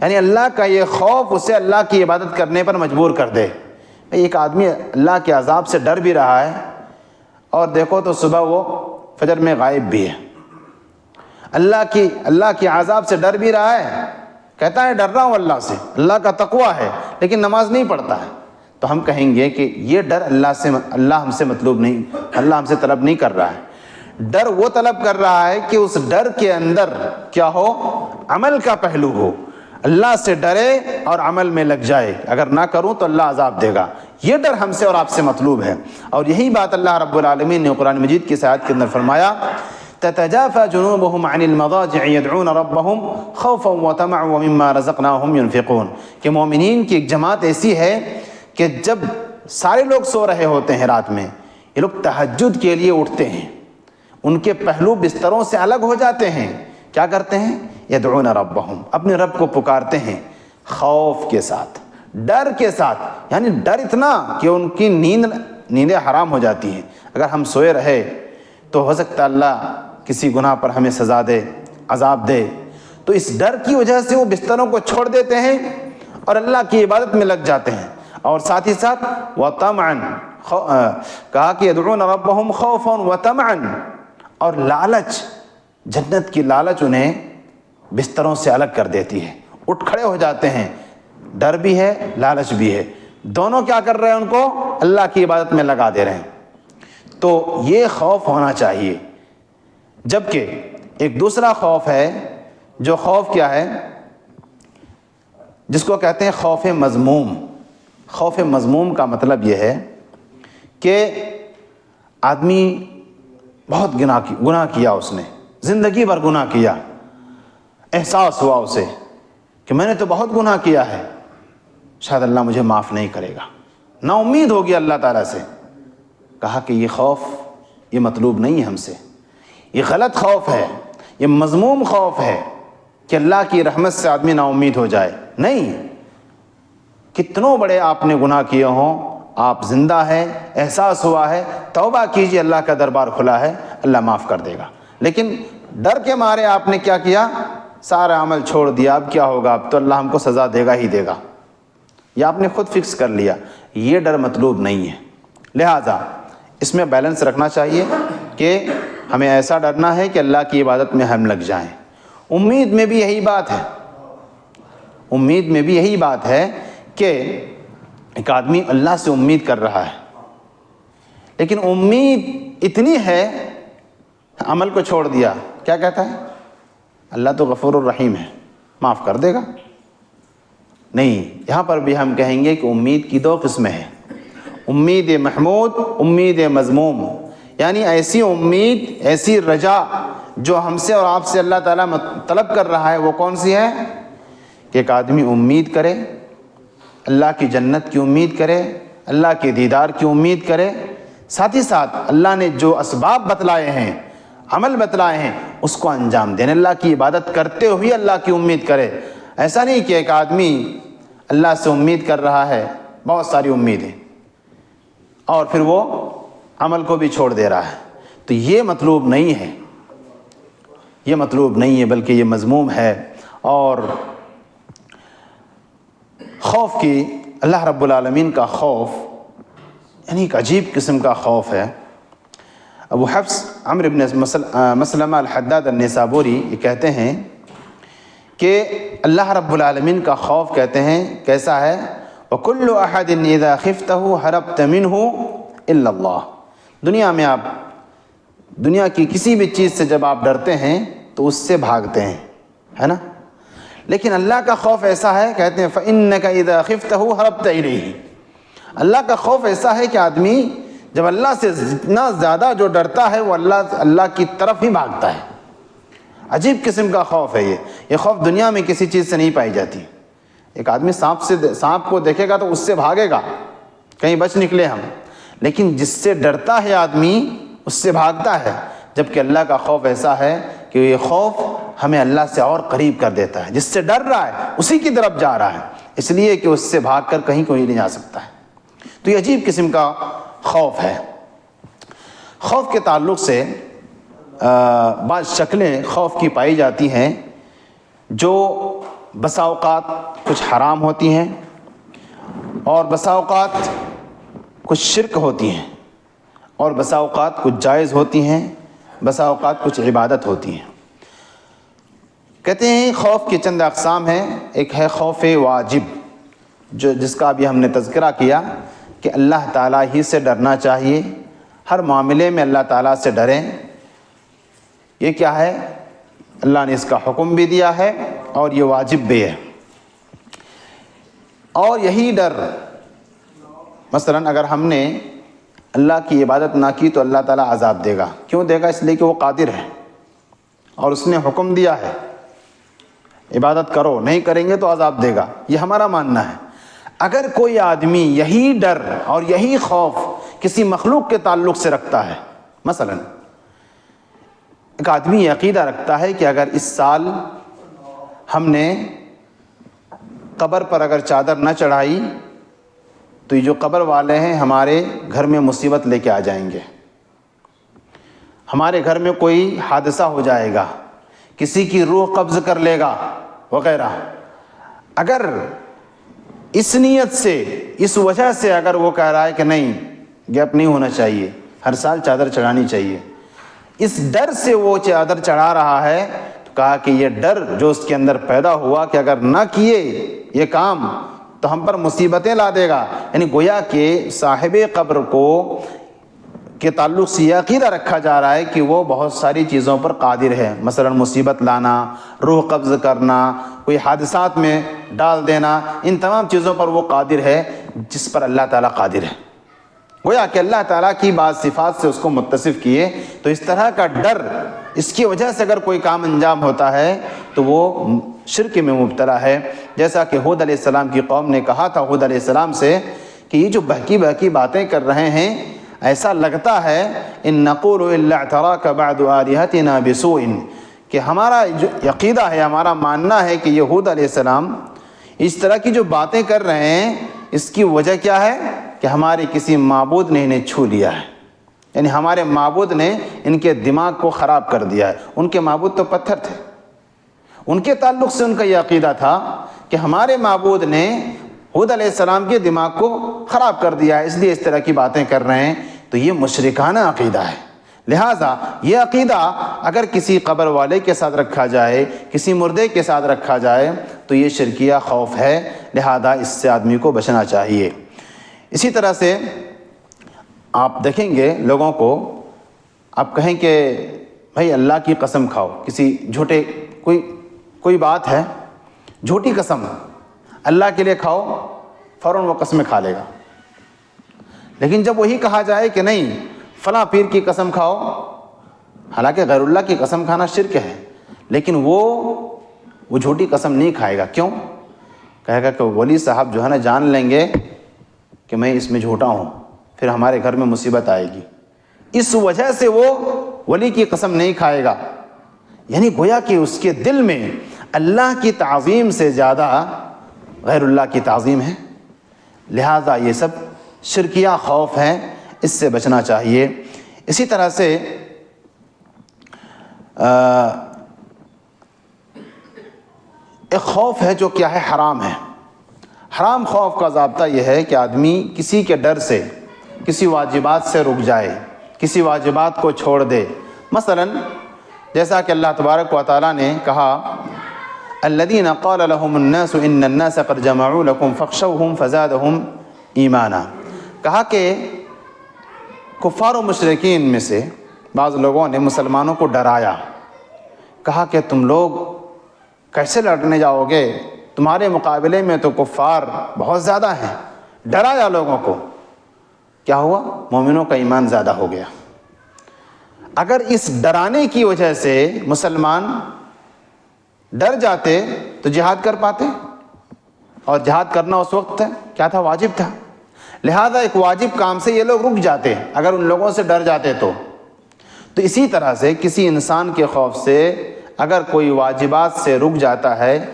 یعنی اللہ کا یہ خوف اسے اللہ کی عبادت کرنے پر مجبور کر دے۔ ایک آدمی اللہ کے عذاب سے ڈر بھی رہا ہے اور دیکھو تو صبح وہ فجر میں غائب بھی ہے، اللہ کی عذاب سے ڈر بھی رہا ہے، کہتا ہے ڈر رہا ہوں اللہ سے، اللہ کا تقویٰ ہے، لیکن نماز نہیں پڑھتا ہے، تو ہم کہیں گے کہ یہ ڈر اللہ ہم سے مطلوب نہیں، اللہ ہم سے طلب نہیں کر رہا ہے۔ ڈر وہ طلب کر رہا ہے کہ اس ڈر کے اندر کیا ہو؟ عمل کا پہلو ہو، اللہ سے ڈرے اور عمل میں لگ جائے، اگر نہ کروں تو اللہ عذاب دے گا۔ یہ ڈر ہم سے اور آپ سے مطلوب ہے، اور یہی بات اللہ رب العالمین نے قرآن مجید کی آیت کے اندر فرمایا، تتجافى جنوبهم عن المضاجع يدعون ربهم خوفا وطمعا ومما رزقناهم ينفقون، کہ مومنین کی ایک جماعت ایسی ہے کہ جب سارے لوگ سو رہے ہوتے ہیں رات میں، یہ لوگ تہجد کے لیے اٹھتے ہیں، ان کے پہلو بستروں سے الگ ہو جاتے ہیں، کیا کرتے ہیں؟ یدعون ربهم، اپنے رب کو پکارتے ہیں، خوف کے ساتھ، ڈر کے ساتھ، یعنی ڈر اتنا کہ ان کی نیندیں حرام ہو جاتی ہیں۔ اگر ہم سوئے رہے تو ہو سکتا ہے اللہ کسی گناہ پر ہمیں سزا دے، عذاب دے، تو اس ڈر کی وجہ سے وہ بستروں کو چھوڑ دیتے ہیں اور اللہ کی عبادت میں لگ جاتے ہیں۔ اور ساتھ ہی ساتھ وَطَمْعًا، کہا کہ يَدْعُونَ رَبَّهُمْ خَوْفًا وَطَمْعًا، اور لالچ، جنت کی لالچ انہیں بستروں سے الگ کر دیتی ہے، اٹھ کھڑے ہو جاتے ہیں، ڈر بھی ہے، لالچ بھی ہے، دونوں کیا کر رہے ہیں؟ ان کو اللہ کی عبادت میں لگا دے رہے ہیں۔ تو یہ خوف ہونا چاہیے۔ جبکہ ایک دوسرا خوف ہے، جو خوف کیا ہے؟ جس کو کہتے ہیں خوف مذموم۔ خوف مذموم کا مطلب یہ ہے کہ آدمی بہت گناہ کیا، اس نے زندگی بھر گناہ کیا، احساس ہوا اسے کہ میں نے تو بہت گناہ کیا ہے، شاید اللہ مجھے معاف نہیں کرے گا، نا امید ہوگی اللہ تعالیٰ سے۔ کہا کہ یہ خوف یہ مطلوب نہیں ہے ہم سے، یہ غلط خوف ہے، یہ مذموم خوف ہے کہ اللہ کی رحمت سے آدمی نا امید ہو جائے۔ نہیں، کتنوں بڑے آپ نے گناہ کیے ہوں، آپ زندہ ہیں، احساس ہوا ہے، توبہ کیجئے، اللہ کا دربار کھلا ہے، اللہ معاف کر دے گا۔ لیکن ڈر کے مارے آپ نے کیا کیا؟ سارا عمل چھوڑ دیا، اب کیا ہوگا، اب تو اللہ ہم کو سزا دے گا ہی دے گا، یہ آپ نے خود فکس کر لیا۔ یہ ڈر مطلوب نہیں ہے۔ لہٰذا اس میں بیلنس رکھنا چاہیے کہ ہمیں ایسا ڈرنا ہے کہ اللہ کی عبادت میں ہم لگ جائیں۔ امید میں بھی یہی بات ہے، امید میں بھی یہی بات ہے کہ ایک آدمی اللہ سے امید کر رہا ہے، لیکن امید اتنی ہے، عمل کو چھوڑ دیا، کیا کہتا ہے؟ اللہ تو غفور الرحیم ہے، معاف کر دے گا۔ نہیں، یہاں پر بھی ہم کہیں گے کہ امید کی دو قسمیں ہیں، امید محمود، امید مذموم۔ یعنی ایسی امید، ایسی رجا جو ہم سے اور آپ سے اللہ تعالیٰ طلب کر رہا ہے، وہ کون سی ہے؟ کہ ایک آدمی امید کرے، اللہ کی جنت کی امید کرے، اللہ کے دیدار کی امید کرے، ساتھ ہی ساتھ اللہ نے جو اسباب بتلائے ہیں، عمل بتلائے ہیں، اس کو انجام دینے، اللہ کی عبادت کرتے ہوئے اللہ کی امید کرے۔ ایسا نہیں کہ ایک آدمی اللہ سے امید کر رہا ہے، بہت ساری امیدیں، اور پھر وہ عمل کو بھی چھوڑ دے رہا ہے، تو یہ مطلوب نہیں ہے، یہ مطلوب نہیں ہے، بلکہ یہ مذموم ہے۔ اور خوف کی، اللہ رب العالمین کا خوف یعنی ایک عجیب قسم کا خوف ہے۔ ابو حفص عمرو بن مسلمہ الحداد النسابوری یہ کہتے ہیں کہ اللہ رب العالمین کا خوف کہتے ہیں کیسا ہے؟ وَكُلُّ أَحَدٍ إِذَا خِفْتَهُ هَرَبْتَ مِنْهُ إِلَّا اللَّهُ، دنیا میں آپ دنیا کی کسی بھی چیز سے جب آپ ڈرتے ہیں تو اس سے بھاگتے ہیں، ہے نا؟ لیکن اللہ کا خوف ایسا ہے، کہتے ہیں فَإِنَّكَ إِذَا خِفْتَهُ هَرَبْتَ إِلَيْهِ، اللہ کا خوف ایسا ہے کہ آدمی جب اللہ سے اتنا زیادہ جو ڈرتا ہے وہ اللہ کی طرف ہی بھاگتا ہے۔ عجیب قسم کا خوف ہے یہ خوف دنیا میں کسی چیز سے نہیں پائی جاتی۔ ایک آدمی سانپ کو دیکھے گا تو اس سے بھاگے گا، کہیں بچ نکلے ہم، لیکن جس سے ڈرتا ہے آدمی اس سے بھاگتا ہے، جبکہ اللہ کا خوف ایسا ہے کہ یہ خوف ہمیں اللہ سے اور قریب کر دیتا ہے، جس سے ڈر رہا ہے اسی کی طرف جا رہا ہے، اس لیے کہ اس سے بھاگ کر کہیں کوئی نہیں جا سکتا ہے۔ تو یہ عجیب قسم کا خوف ہے۔ خوف کے تعلق سے بعض شکلیں خوف کی پائی جاتی ہیں جو بسا اوقات کچھ حرام ہوتی ہیں اور بسا اوقات کچھ شرک ہوتی ہیں اور بسا اوقات کچھ جائز ہوتی ہیں، بسا اوقات کچھ عبادت ہوتی ہیں۔ کہتے ہیں خوف کی چند اقسام ہیں۔ ایک ہے خوف واجب، جس کا ابھی ہم نے تذکرہ کیا کہ اللہ تعالیٰ ہی سے ڈرنا چاہیے، ہر معاملے میں اللہ تعالیٰ سے ڈریں۔ یہ کیا ہے؟ اللہ نے اس کا حکم بھی دیا ہے اور یہ واجب بھی ہے۔ اور یہی ڈر، مثلا اگر ہم نے اللہ کی عبادت نہ کی تو اللہ تعالیٰ عذاب دے گا۔ کیوں دے گا؟ اس لیے کہ وہ قادر ہے اور اس نے حکم دیا ہے عبادت کرو، نہیں کریں گے تو عذاب دے گا، یہ ہمارا ماننا ہے۔ اگر کوئی آدمی یہی ڈر اور یہی خوف کسی مخلوق کے تعلق سے رکھتا ہے، مثلا ایک آدمی یہ عقیدہ رکھتا ہے کہ اگر اس سال ہم نے قبر پر اگر چادر نہ چڑھائی تو یہ جو قبر والے ہیں ہمارے گھر میں مصیبت لے کے آ جائیں گے، ہمارے گھر میں کوئی حادثہ ہو جائے گا، کسی کی روح قبض کر لے گا وغیرہ۔ اگر اس نیت سے، اس وجہ سے اگر وہ کہہ رہا ہے کہ نہیں گیپ نہیں ہونا چاہیے، ہر سال چادر چڑھانی چاہیے، اس ڈر سے وہ چادر چڑھا رہا ہے، تو کہا کہ یہ ڈر جو اس کے اندر پیدا ہوا کہ اگر نہ کیے یہ کام تو ہم پر مصیبتیں لا دے گا، یعنی گویا کہ صاحب قبر کے تعلق سے یہ عقیدہ رکھا جا رہا ہے کہ وہ بہت ساری چیزوں پر قادر ہے، مثلا مصیبت لانا، روح قبض کرنا، کوئی حادثات میں ڈال دینا، ان تمام چیزوں پر وہ قادر ہے جس پر اللہ تعالیٰ قادر ہے۔ گویا کہ اللہ تعالیٰ کی بعض صفات سے اس کو متصف کیے، تو اس طرح کا ڈر، اس کی وجہ سے اگر کوئی کام انجام ہوتا ہے تو وہ شرک میں مبتلا ہے۔ جیسا کہ ہود علیہ السلام کی قوم نے کہا تھا ہود علیہ السلام سے کہ یہ جو بہکی بہکی باتیں کر رہے ہیں، ایسا لگتا ہے ان نقول الا اعتراک بعد آلہتنا بسوء، کہ ہمارا جو عقیدہ ہے، ہمارا ماننا ہے کہ یہ ہود علیہ السلام اس طرح کی جو باتیں کر رہے ہیں، اس کی وجہ کیا ہے کہ ہمارے کسی معبود نے انہیں چھو لیا ہے، یعنی ہمارے معبود نے ان کے دماغ کو خراب کر دیا ہے۔ ان کے معبود تو پتھر تھے، ان کے تعلق سے ان کا یہ عقیدہ تھا کہ ہمارے معبود نے ہود علیہ السلام کے دماغ کو خراب کر دیا ہے، اس لیے اس طرح کی باتیں کر رہے ہیں۔ تو یہ مشرکانہ عقیدہ ہے۔ لہٰذا یہ عقیدہ اگر کسی قبر والے کے ساتھ رکھا جائے، کسی مردے کے ساتھ رکھا جائے تو یہ شرکیہ خوف ہے، لہذا اس سے آدمی کو بچنا چاہیے۔ اسی طرح سے آپ دیکھیں گے لوگوں کو، آپ کہیں کہ بھائی اللہ کی قسم کھاؤ، کسی جھوٹے کوئی بات ہے، جھوٹی قسم اللہ کے لیے کھاؤ، فوراً وہ قسمیں کھا لے گا۔ لیکن جب وہی کہا جائے کہ نہیں فلاں پیر کی قسم کھاؤ، حالانکہ غیر اللہ کی قسم کھانا شرک ہے، لیکن وہ جھوٹی قسم نہیں کھائے گا۔ کیوں؟ کہے گا کہ ولی صاحب جو ہے نا جان لیں گے کہ میں اس میں جھوٹا ہوں، پھر ہمارے گھر میں مصیبت آئے گی، اس وجہ سے وہ ولی کی قسم نہیں کھائے گا۔ یعنی گویا کہ اس کے دل میں اللہ کی تعظیم سے زیادہ غیر اللہ کی تعظیم ہے، لہٰذا یہ سب شرکیہ خوف ہیں، اس سے بچنا چاہیے۔ اسی طرح سے ایک خوف ہے جو کیا ہے، حرام ہے۔ حرام خوف کا ضابطہ یہ ہے کہ آدمی کسی کے ڈر سے کسی واجبات سے رک جائے، کسی واجبات کو چھوڑ دے۔ مثلا جیسا کہ اللہ تبارک و تعالیٰ نے کہا الذین قال لهم الناس ان الناس قد جمعوا لكم فاخشوهم فزادهم ایمانا، کہا کہ کفار و مشرکین میں سے بعض لوگوں نے مسلمانوں کو ڈرایا، کہا کہ تم لوگ کیسے لڑنے جاؤ گے؟ تمہارے مقابلے میں تو کفار بہت زیادہ ہیں، ڈرایا لوگوں کو۔ کیا ہوا؟ مومنوں کا ایمان زیادہ ہو گیا۔ اگر اس ڈرانے کی وجہ سے مسلمان ڈر جاتے تو جہاد کر پاتے، اور جہاد کرنا اس وقت کیا تھا؟ واجب تھا۔ لہذا ایک واجب کام سے یہ لوگ رک جاتے اگر ان لوگوں سے ڈر جاتے تو اسی طرح سے کسی انسان کے خوف سے اگر کوئی واجبات سے رک جاتا ہے،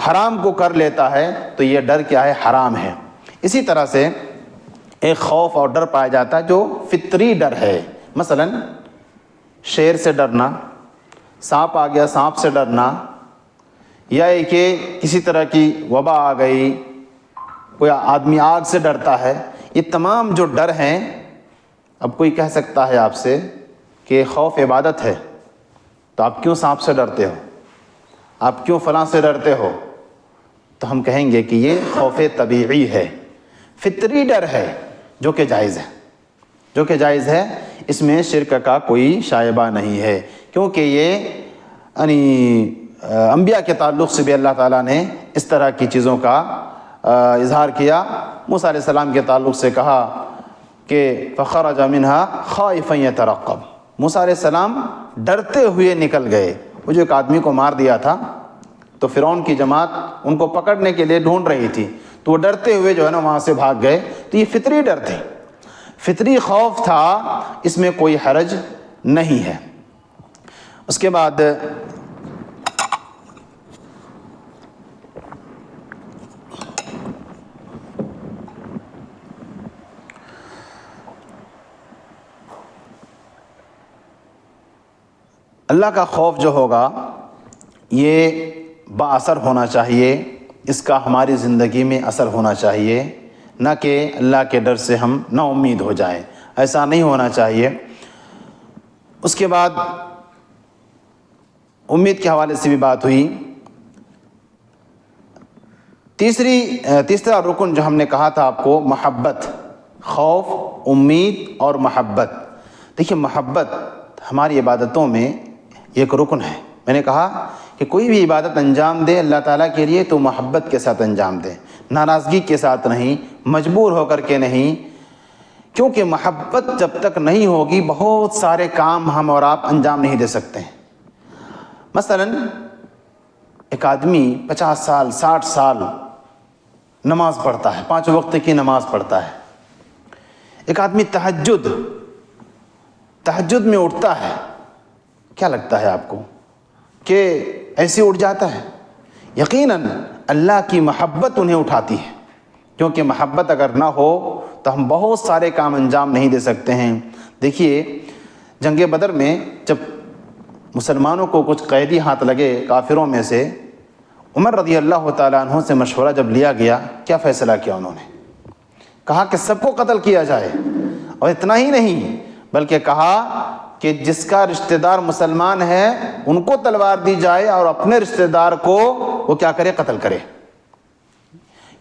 حرام کو کر لیتا ہے، تو یہ ڈر کیا ہے؟ حرام ہے۔ اسی طرح سے ایک خوف اور ڈر پایا جاتا ہے جو فطری ڈر ہے، مثلا شیر سے ڈرنا، سانپ آ گیا سانپ سے ڈرنا، یا یہ کہ کسی طرح کی وبا آ گئی، کوئی آدمی آگ سے ڈرتا ہے۔ یہ تمام جو ڈر ہیں، اب کوئی کہہ سکتا ہے آپ سے کہ خوف عبادت ہے، تو آپ کیوں سانپ سے ڈرتے ہو؟ آپ کیوں فلاں سے ڈرتے ہو؟ تو ہم کہیں گے کہ یہ خوف طبیعی ہے، فطری ڈر ہے، جو کہ جائز ہے، اس میں شرک کا کوئی شائبہ نہیں ہے، کیونکہ یہ انبیاء کے تعلق سے بھی اللہ تعالیٰ نے اس طرح کی چیزوں کا اظہار کیا۔ موسیٰ علیہ السلام کے تعلق سے کہا کہ فخرج منہا خائفا یترقب، موسیٰ علیہ السلام ڈرتے ہوئے نکل گئے۔ وہ جو ایک آدمی کو مار دیا تھا تو فرعون کی جماعت ان کو پکڑنے کے لیے ڈھونڈ رہی تھی، تو وہ ڈرتے ہوئے جو ہے نا وہاں سے بھاگ گئے۔ تو یہ فطری ڈر تھے، فطری خوف تھا، اس میں کوئی حرج نہیں ہے۔ اس کے بعد اللہ کا خوف جو ہوگا یہ با اثر ہونا چاہیے، اس کا ہماری زندگی میں اثر ہونا چاہیے، نہ کہ اللہ کے ڈر سے ہم نا امید ہو جائیں، ایسا نہیں ہونا چاہیے۔ اس کے بعد امید کے حوالے سے بھی بات ہوئی۔ تیسرا رکن جو ہم نے کہا تھا آپ کو، محبت، خوف، امید اور محبت۔ دیکھیے محبت ہماری عبادتوں میں ایک رکن ہے۔ میں نے کہا کہ کوئی بھی عبادت انجام دے اللہ تعالیٰ کے لیے تو محبت کے ساتھ انجام دے، ناراضگی کے ساتھ نہیں، مجبور ہو کر کے نہیں، کیونکہ محبت جب تک نہیں ہوگی بہت سارے کام ہم اور آپ انجام نہیں دے سکتے ہیں۔ مثلا ایک آدمی 50 سال 60 سال نماز پڑھتا ہے، 5 وقت کی نماز پڑھتا ہے۔ ایک آدمی تہجد میں اٹھتا ہے، کیا لگتا ہے آپ کو کہ ایسے اٹھ جاتا ہے؟ یقیناً اللہ کی محبت انہیں اٹھاتی ہے، کیونکہ محبت اگر نہ ہو تو ہم بہت سارے کام انجام نہیں دے سکتے ہیں۔ دیکھیے جنگ بدر میں جب مسلمانوں کو کچھ قیدی ہاتھ لگے کافروں میں سے، عمر رضی اللہ تعالیٰ عنہ سے مشورہ جب لیا گیا، کیا فیصلہ کیا انہوں نے؟ کہا کہ سب کو قتل کیا جائے، اور اتنا ہی نہیں بلکہ کہا کہ جس کا رشتہ دار مسلمان ہے ان کو تلوار دی جائے اور اپنے رشتہ دار کو وہ کیا کرے؟ قتل کرے۔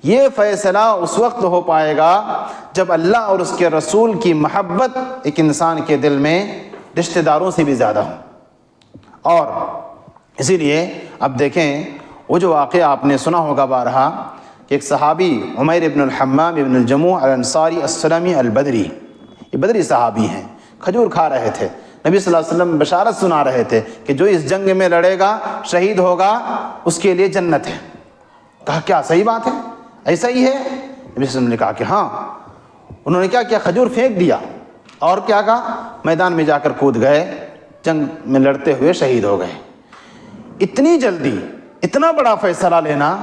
یہ فیصلہ اس وقت ہو پائے گا جب اللہ اور اس کے رسول کی محبت ایک انسان کے دل میں رشتہ داروں سے بھی زیادہ ہو۔ اور اسی لیے اب دیکھیں وہ جو واقعہ آپ نے سنا ہوگا بارہا کہ ایک صحابی عمیر ابن الحمام ابن الجموع الانصاری السلمی البدری، یہ بدری صحابی ہیں، کھجور کھا رہے تھے، نبی صلی اللہ علیہ وسلم بشارت سنا رہے تھے کہ جو اس جنگ میں لڑے گا شہید ہوگا اس کے لیے جنت ہے۔ کہا کیا صحیح بات ہے، ایسا ہی ہے؟ نبی صلی اللہ علیہ وسلم نے کہا کہ ہاں۔ انہوں نے کیا کیا؟ کھجور پھینک دیا، اور کیا کہا؟ میدان میں جا کر کود گئے، جنگ میں لڑتے ہوئے شہید ہو گئے۔ اتنی جلدی اتنا بڑا فیصلہ لینا،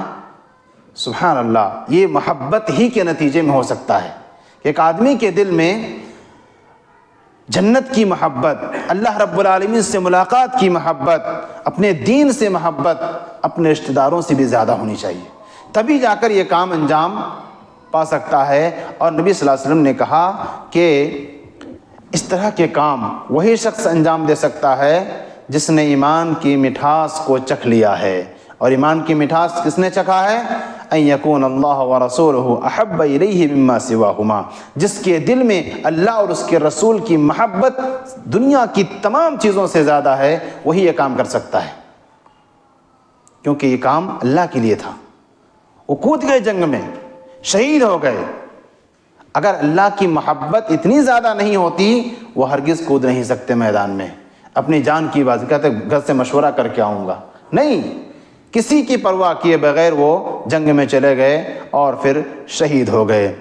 سبحان اللہ، یہ محبت ہی کے نتیجے میں ہو سکتا ہے کہ ایک آدمی کے دل میں جنت کی محبت، اللہ رب العالمین سے ملاقات کی محبت، اپنے دین سے محبت، اپنے رشتہ داروں سے بھی زیادہ ہونی چاہیے، تبھی جا کر یہ کام انجام پا سکتا ہے۔ اور نبی صلی اللہ علیہ وسلم نے کہا کہ اس طرح کے کام وہی شخص انجام دے سکتا ہے جس نے ایمان کی مٹھاس کو چکھ لیا ہے۔ اور ایمان کی مٹھاس کس نے چکھا ہے؟ ان یکون اللہ ورسولہ احب الیہ مما سواہما، جس کے دل میں اللہ اور اس کے رسول کی محبت دنیا کی تمام چیزوں سے زیادہ ہے، وہی یہ کام کر سکتا ہے۔ کیونکہ یہ کام اللہ کے لیے تھا. وہ کود گئے جنگ میں, شہید ہو گئے. اگر اللہ کی محبت اتنی زیادہ نہیں ہوتی وہ ہرگز کود نہیں سکتے میدان میں. اپنی جان کی بات کہتے گھر سے مشورہ کر کے آؤں گا, نہیں, کسی کی پرواہ کیے بغیر وہ جنگ میں چلے گئے اور پھر شہید ہو گئے.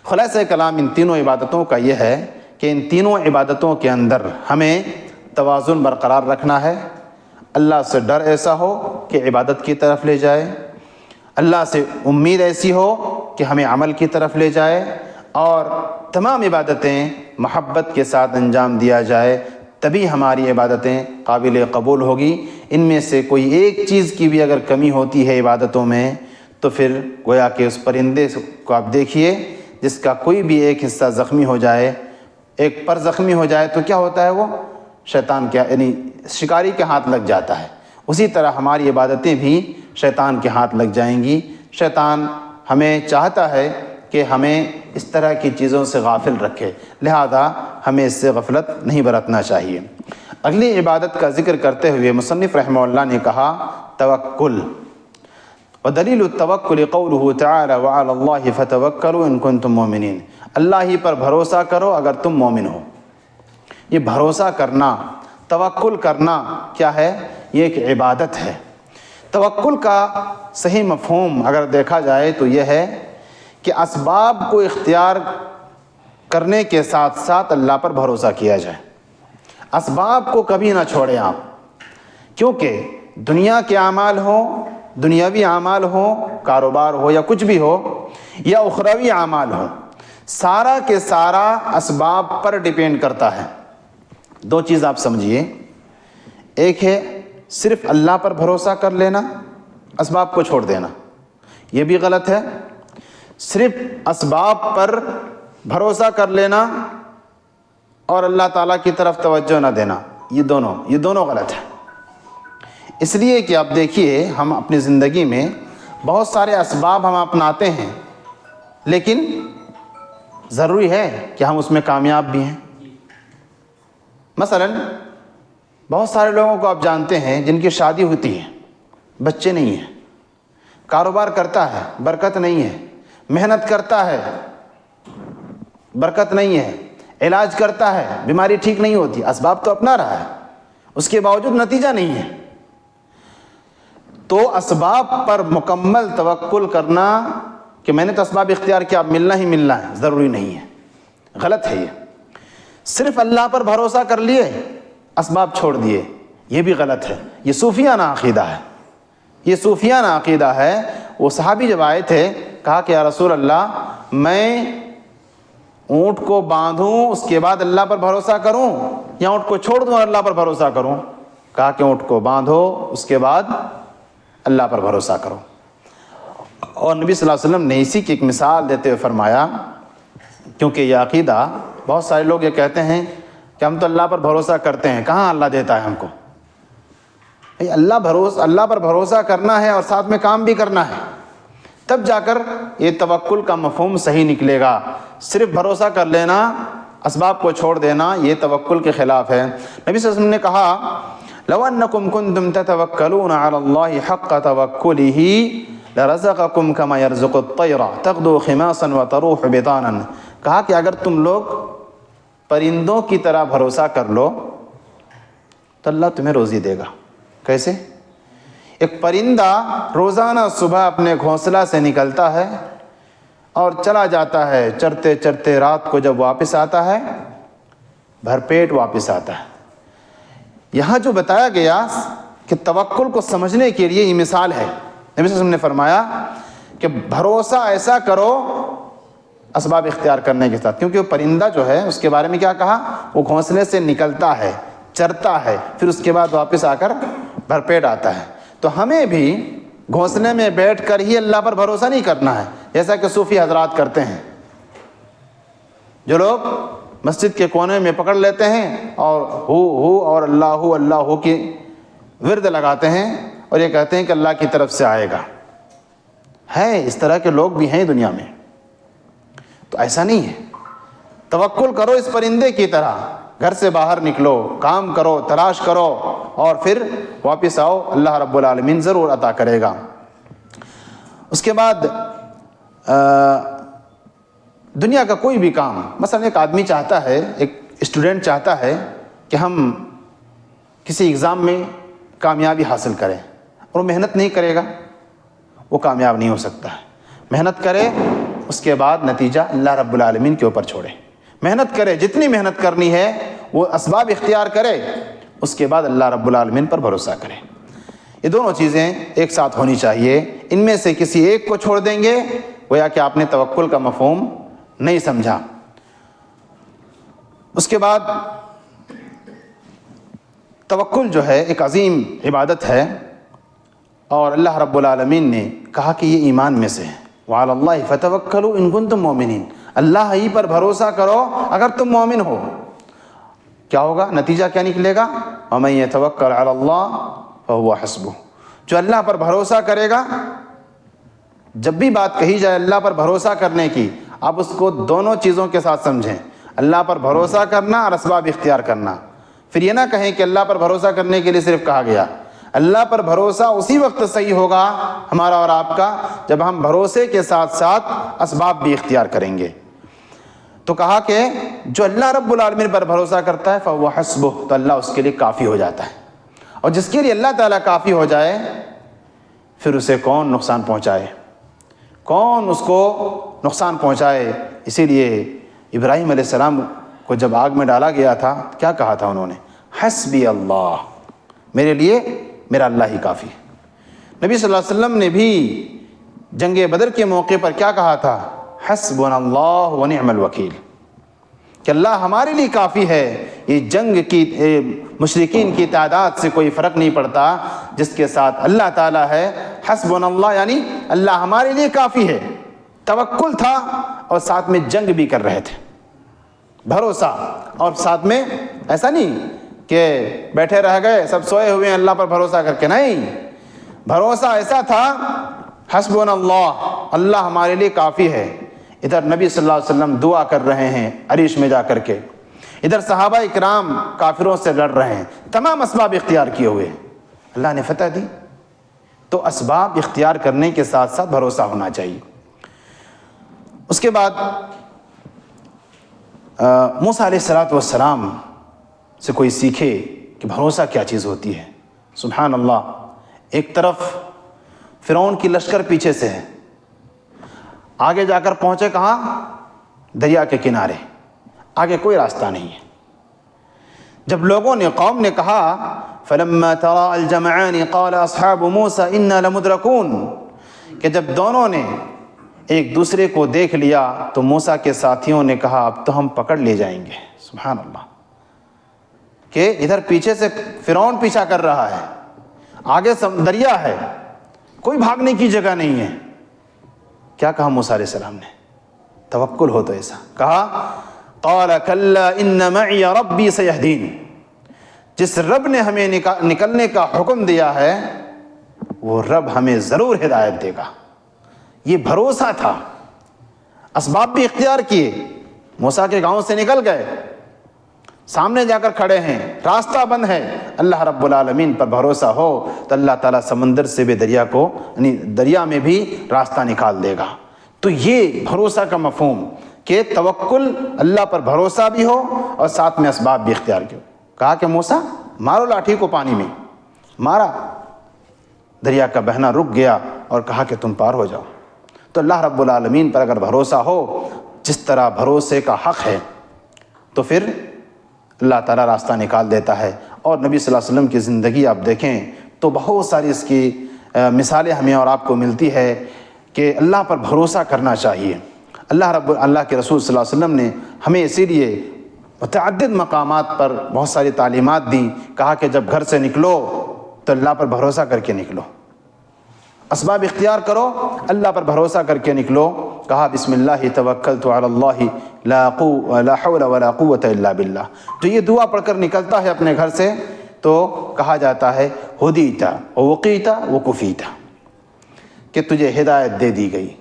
خلاصہ کلام ان تینوں عبادتوں کا یہ ہے کہ ان تینوں عبادتوں کے اندر ہمیں توازن برقرار رکھنا ہے. اللہ سے ڈر ایسا ہو کہ عبادت کی طرف لے جائے, اللہ سے امید ایسی ہو کہ ہمیں عمل کی طرف لے جائے, اور تمام عبادتیں محبت کے ساتھ انجام دیا جائے, تبھی ہماری عبادتیں قابل قبول ہوگی. ان میں سے کوئی ایک چیز کی بھی اگر کمی ہوتی ہے عبادتوں میں تو پھر گویا کہ اس پرندے کو آپ دیکھیے جس کا کوئی بھی ایک حصہ زخمی ہو جائے, ایک پر زخمی ہو جائے تو کیا ہوتا ہے, وہ شیطان کے یعنی شکاری کے ہاتھ لگ جاتا ہے. اسی طرح ہماری عبادتیں بھی شیطان کے ہاتھ لگ جائیں گی. شیطان ہمیں چاہتا ہے کہ ہمیں اس طرح کی چیزوں سے غافل رکھے, لہذا ہمیں اس سے غفلت نہیں برتنا چاہیے. اگلی عبادت کا ذکر کرتے ہوئے مصنف رحمہ اللہ نے کہا توکل. ودلیل التوکل قوله تعالی وعلی اللہ فتوکلوا ان کنتم مؤمنین. اللہ ہی پر بھروسہ کرو اگر تم مومن ہو. یہ بھروسہ کرنا, توکل کرنا کیا ہے؟ یہ ایک عبادت ہے. توکل کا صحیح مفہوم اگر دیکھا جائے تو یہ ہے کہ اسباب کو اختیار کرنے کے ساتھ ساتھ اللہ پر بھروسہ کیا جائے. اسباب کو کبھی نہ چھوڑیں آپ, کیونکہ دنیا کے اعمال ہوں, دنیاوی اعمال ہوں, کاروبار ہو یا کچھ بھی ہو, یا اخروی اعمال ہوں, سارا کے سارا اسباب پر ڈیپینڈ کرتا ہے. دو چیز آپ سمجھیے, ایک ہے صرف اللہ پر بھروسہ کر لینا, اسباب کو چھوڑ دینا, یہ بھی غلط ہے. صرف اسباب پر بھروسہ کر لینا اور اللہ تعالیٰ کی طرف توجہ نہ دینا, یہ دونوں غلط ہے. اس لیے کہ آپ دیکھیے ہم اپنی زندگی میں بہت سارے اسباب ہم اپناتے ہیں, لیکن ضروری ہے کہ ہم اس میں کامیاب بھی ہیں. مثلا بہت سارے لوگوں کو آپ جانتے ہیں جن کی شادی ہوتی ہے, بچے نہیں ہیں, کاروبار کرتا ہے, برکت نہیں ہے, محنت کرتا ہے, برکت نہیں ہے, علاج کرتا ہے, بیماری ٹھیک نہیں ہوتی, اسباب تو اپنا رہا ہے, اس کے باوجود نتیجہ نہیں ہے. تو اسباب پر مکمل توکل کرنا کہ میں نے تو اسباب اختیار کیا, اب ملنا ہی ملنا ہے, ضروری نہیں ہے, غلط ہے یہ. صرف اللہ پر بھروسہ کر لیے, اسباب چھوڑ دیے, یہ بھی غلط ہے. یہ صوفیانہ عقیدہ ہے, یہ صوفیانہ عقیدہ ہے. وہ صحابی جب آئے تھے کہا کہ یا رسول اللہ میں اونٹ کو باندھوں اس کے بعد اللہ پر بھروسہ کروں, یا اونٹ کو چھوڑ دوں اور اللہ پر بھروسہ کروں؟ کہا کہ اونٹ کو باندھو اس کے بعد اللہ پر بھروسہ کرو. اور نبی صلی اللہ علیہ وسلم نے اسی کی ایک مثال دیتے ہوئے فرمایا, کیونکہ یہ عقیدہ بہت سارے لوگ یہ کہتے ہیں کہ ہم تو اللہ پر بھروسہ کرتے ہیں, کہاں اللہ دیتا ہے ہم کو؟ اللہ پر بھروسہ کرنا ہے اور ساتھ میں کام بھی کرنا ہے, تب جا کر یہ توکل کا مفہوم صحیح نکلے گا. صرف بھروسہ کر لینا, اسباب کو چھوڑ دینا, یہ توکل کے خلاف ہے. نبی صلی اللہ علیہ وسلم نے کہا لو انکم کنتم تتوکلون علی اللہ حق توکلہ لرزقکم کما یرزق الطیر تغدو خماصا وتروح بطانا. کہا کہ اگر تم لوگ پرندوں کی طرح بھروسہ کر لو تو اللہ تمہیں روزی دے گا. کیسے؟ ایک پرندہ روزانہ صبح اپنے گھونسلہ سے نکلتا ہے اور چلا جاتا ہے, چرتے چرتے رات کو جب واپس آتا ہے بھرپیٹ واپس آتا ہے. یہاں جو بتایا گیا کہ توکل کو سمجھنے کے لیے یہ مثال ہے. نبی صلی اللہ علیہ وسلم نے فرمایا کہ بھروسہ ایسا کرو اسباب اختیار کرنے کے ساتھ, کیونکہ وہ پرندہ جو ہے اس کے بارے میں کیا کہا, وہ گھونسلے سے نکلتا ہے, چرتا ہے, پھر اس کے بعد واپس آ کر بھرپیٹ آتا ہے. تو ہمیں بھی گھونسلے میں بیٹھ کر ہی اللہ پر بھروسہ نہیں کرنا ہے, جیسا کہ صوفی حضرات کرتے ہیں. جو لوگ مسجد کے کونے میں پکڑ لیتے ہیں اور ہو اور اللہ کی ورد لگاتے ہیں اور یہ کہتے ہیں کہ اللہ کی طرف سے آئے گا. ہے اس طرح کے لوگ بھی ہیں دنیا میں. تو ایسا نہیں ہے. توکل کرو اس پرندے کی طرح, گھر سے باہر نکلو, کام کرو, تلاش کرو, اور پھر واپس آؤ، اللہ رب العالمین ضرور عطا کرے گا۔ اس کے بعد دنیا کا کوئی بھی کام، مثلا ایک آدمی چاہتا ہے، ایک اسٹوڈنٹ چاہتا ہے کہ ہم کسی ایگزام میں کامیابی حاصل کریں، اور وہ محنت نہیں کرے گا وہ کامیاب نہیں ہو سکتا ہے۔ محنت کرے، اس کے بعد نتیجہ اللہ رب العالمین کے اوپر چھوڑے۔ محنت کرے، جتنی محنت کرنی ہے وہ اسباب اختیار کرے، اس کے بعد اللہ رب العالمین پر بھروسہ کرے۔ یہ دونوں چیزیں ایک ساتھ ہونی چاہیے۔ ان میں سے کسی ایک کو چھوڑ دیں گے گویا کہ آپ نے توکل کا مفہوم نہیں سمجھا۔ اس کے بعد توکل جو ہے ایک عظیم عبادت ہے، اور اللہ رب العالمین نے کہا کہ یہ ایمان میں سے ہے۔ وعلی اللہ فتوکلوا ان کنتم مؤمنین، اللہ ہی پر بھروسہ کرو اگر تم مومن ہو۔ کیا ہوگا؟ نتیجہ کیا نکلے گا؟ ومن یتوکل علی اللہ فہو حسبہ، جو اللہ پر بھروسہ کرے گا، جب بھی بات کہی جائے اللہ پر بھروسہ کرنے کی، آپ اس کو دونوں چیزوں کے ساتھ سمجھیں، اللہ پر بھروسہ کرنا اور اسباب اختیار کرنا۔ پھر یہ نہ کہیں کہ اللہ پر بھروسہ کرنے کے لیے صرف کہا گیا۔ اللہ پر بھروسہ اسی وقت صحیح ہوگا ہمارا اور آپ کا جب ہم بھروسے کے ساتھ ساتھ اسباب بھی اختیار کریں گے۔ تو کہا کہ جو اللہ رب العالمین پر بھروسہ کرتا ہے فهو حسبہ، تو اللہ اس کے لیے کافی ہو جاتا ہے۔ اور جس کے لیے اللہ تعالیٰ کافی ہو جائے، پھر اسے کون نقصان پہنچائے، کون اس کو نقصان پہنچائے۔ اسی لیے ابراہیم علیہ السلام کو جب آگ میں ڈالا گیا تھا کیا کہا تھا انہوں نے؟ حسبی اللہ، میرے لیے میرا اللہ ہی کافی ہے۔ نبی صلی اللہ علیہ وسلم نے بھی جنگ بدر کے موقع پر کیا کہا تھا؟ حسبنا اللہ ونعم الوکیل، کہ اللہ ہمارے لیے کافی ہے۔ یہ جنگ کی مشرکین کی تعداد سے کوئی فرق نہیں پڑتا، جس کے ساتھ اللہ تعالیٰ ہے۔ حسبنا اللہ یعنی اللہ ہمارے لیے کافی ہے۔ توکل تھا اور ساتھ میں جنگ بھی کر رہے تھے، بھروسہ، اور ساتھ میں ایسا نہیں کہ بیٹھے رہ گئے سب سوئے ہوئے ہیں اللہ پر بھروسہ کر کے، نہیں، بھروسہ ایسا تھا حسبنا اللہ، اللہ ہمارے لیے کافی ہے۔ ادھر نبی صلی اللہ علیہ وسلم دعا کر رہے ہیں عریش میں جا کر کے، ادھر صحابہ اکرام کافروں سے لڑ رہے ہیں، تمام اسباب اختیار کیے ہوئے، اللہ نے فتح دی۔ تو اسباب اختیار کرنے کے ساتھ ساتھ بھروسہ ہونا چاہیے۔ اس کے بعد موسیٰ علیہ السلام سے کوئی سیکھے کہ بھروسہ کیا چیز ہوتی ہے۔ سبحان اللہ، ایک طرف فرعون کی لشکر پیچھے سے ہے، آگے جا کر پہنچے کہاں؟ دریا کے کنارے، آگے کوئی راستہ نہیں ہے۔ جب لوگوں نے، قوم نے کہا فَلَمَّا تَرَاءَ الْجَمْعَانِ قَالَ أَصْحَابُ مُوسَىٰ إِنَّا لَمُدْرَكُونَ، کہ جب دونوں نے ایک دوسرے کو دیکھ لیا تو موسیٰ کے ساتھیوں نے کہا اب تو ہم پکڑ لے جائیں گے۔ سبحان اللہ، کہ ادھر پیچھے سے فرعون پیچھا کر رہا ہے، آگے دریا ہے، کوئی بھاگنے کی جگہ نہیں ہے۔ کیا کہا موسیٰ علیہ السلام نے؟ توکل ہو تو ایسا کہا، قال کلا ان معی ربی سیہدین، جس رب نے ہمیں نکلنے کا حکم دیا ہے وہ رب ہمیں ضرور ہدایت دے گا۔ یہ بھروسہ تھا، اسباب بھی اختیار کیے، موسیٰ کے گاؤں سے نکل گئے، سامنے جا کر کھڑے ہیں، راستہ بند ہے، اللہ رب العالمین پر بھروسہ ہو تو اللہ تعالیٰ سمندر سے بھی دریا کو، یعنی دریا میں بھی راستہ نکال دے گا۔ تو یہ بھروسہ کا مفہوم کہ توکل، اللہ پر بھروسہ بھی ہو اور ساتھ میں اسباب بھی اختیار کیے۔ کہا کہ موسیٰ مارو لاٹھی کو پانی میں، مارا، دریا کا بہنا رک گیا اور کہا کہ تم پار ہو جاؤ۔ تو اللہ رب العالمین پر اگر بھروسہ ہو، جس طرح بھروسے کا حق ہے، تو پھر اللہ تعالیٰ راستہ نکال دیتا ہے۔ اور نبی صلی اللہ علیہ وسلم کی زندگی آپ دیکھیں تو بہت ساری اس کی مثالیں ہمیں اور آپ کو ملتی ہے کہ اللہ پر بھروسہ کرنا چاہیے۔ اللہ کے رسول صلی اللہ علیہ وسلم نے ہمیں اسی لیے متعدد مقامات پر بہت ساری تعلیمات دیں، کہا کہ جب گھر سے نکلو تو اللہ پر بھروسہ کر کے نکلو، اسباب اختیار کرو، اللہ پر بھروسہ کر کے نکلو۔ کہا بسم اللہ توکلت علی اللہ لا حول ولا قوت الا باللہ۔ جو یہ دعا پڑھ کر نکلتا ہے اپنے گھر سے تو کہا جاتا ہے ہدیتا ووقیتا وکفیتا، کہ تجھے ہدایت دے دی گئی،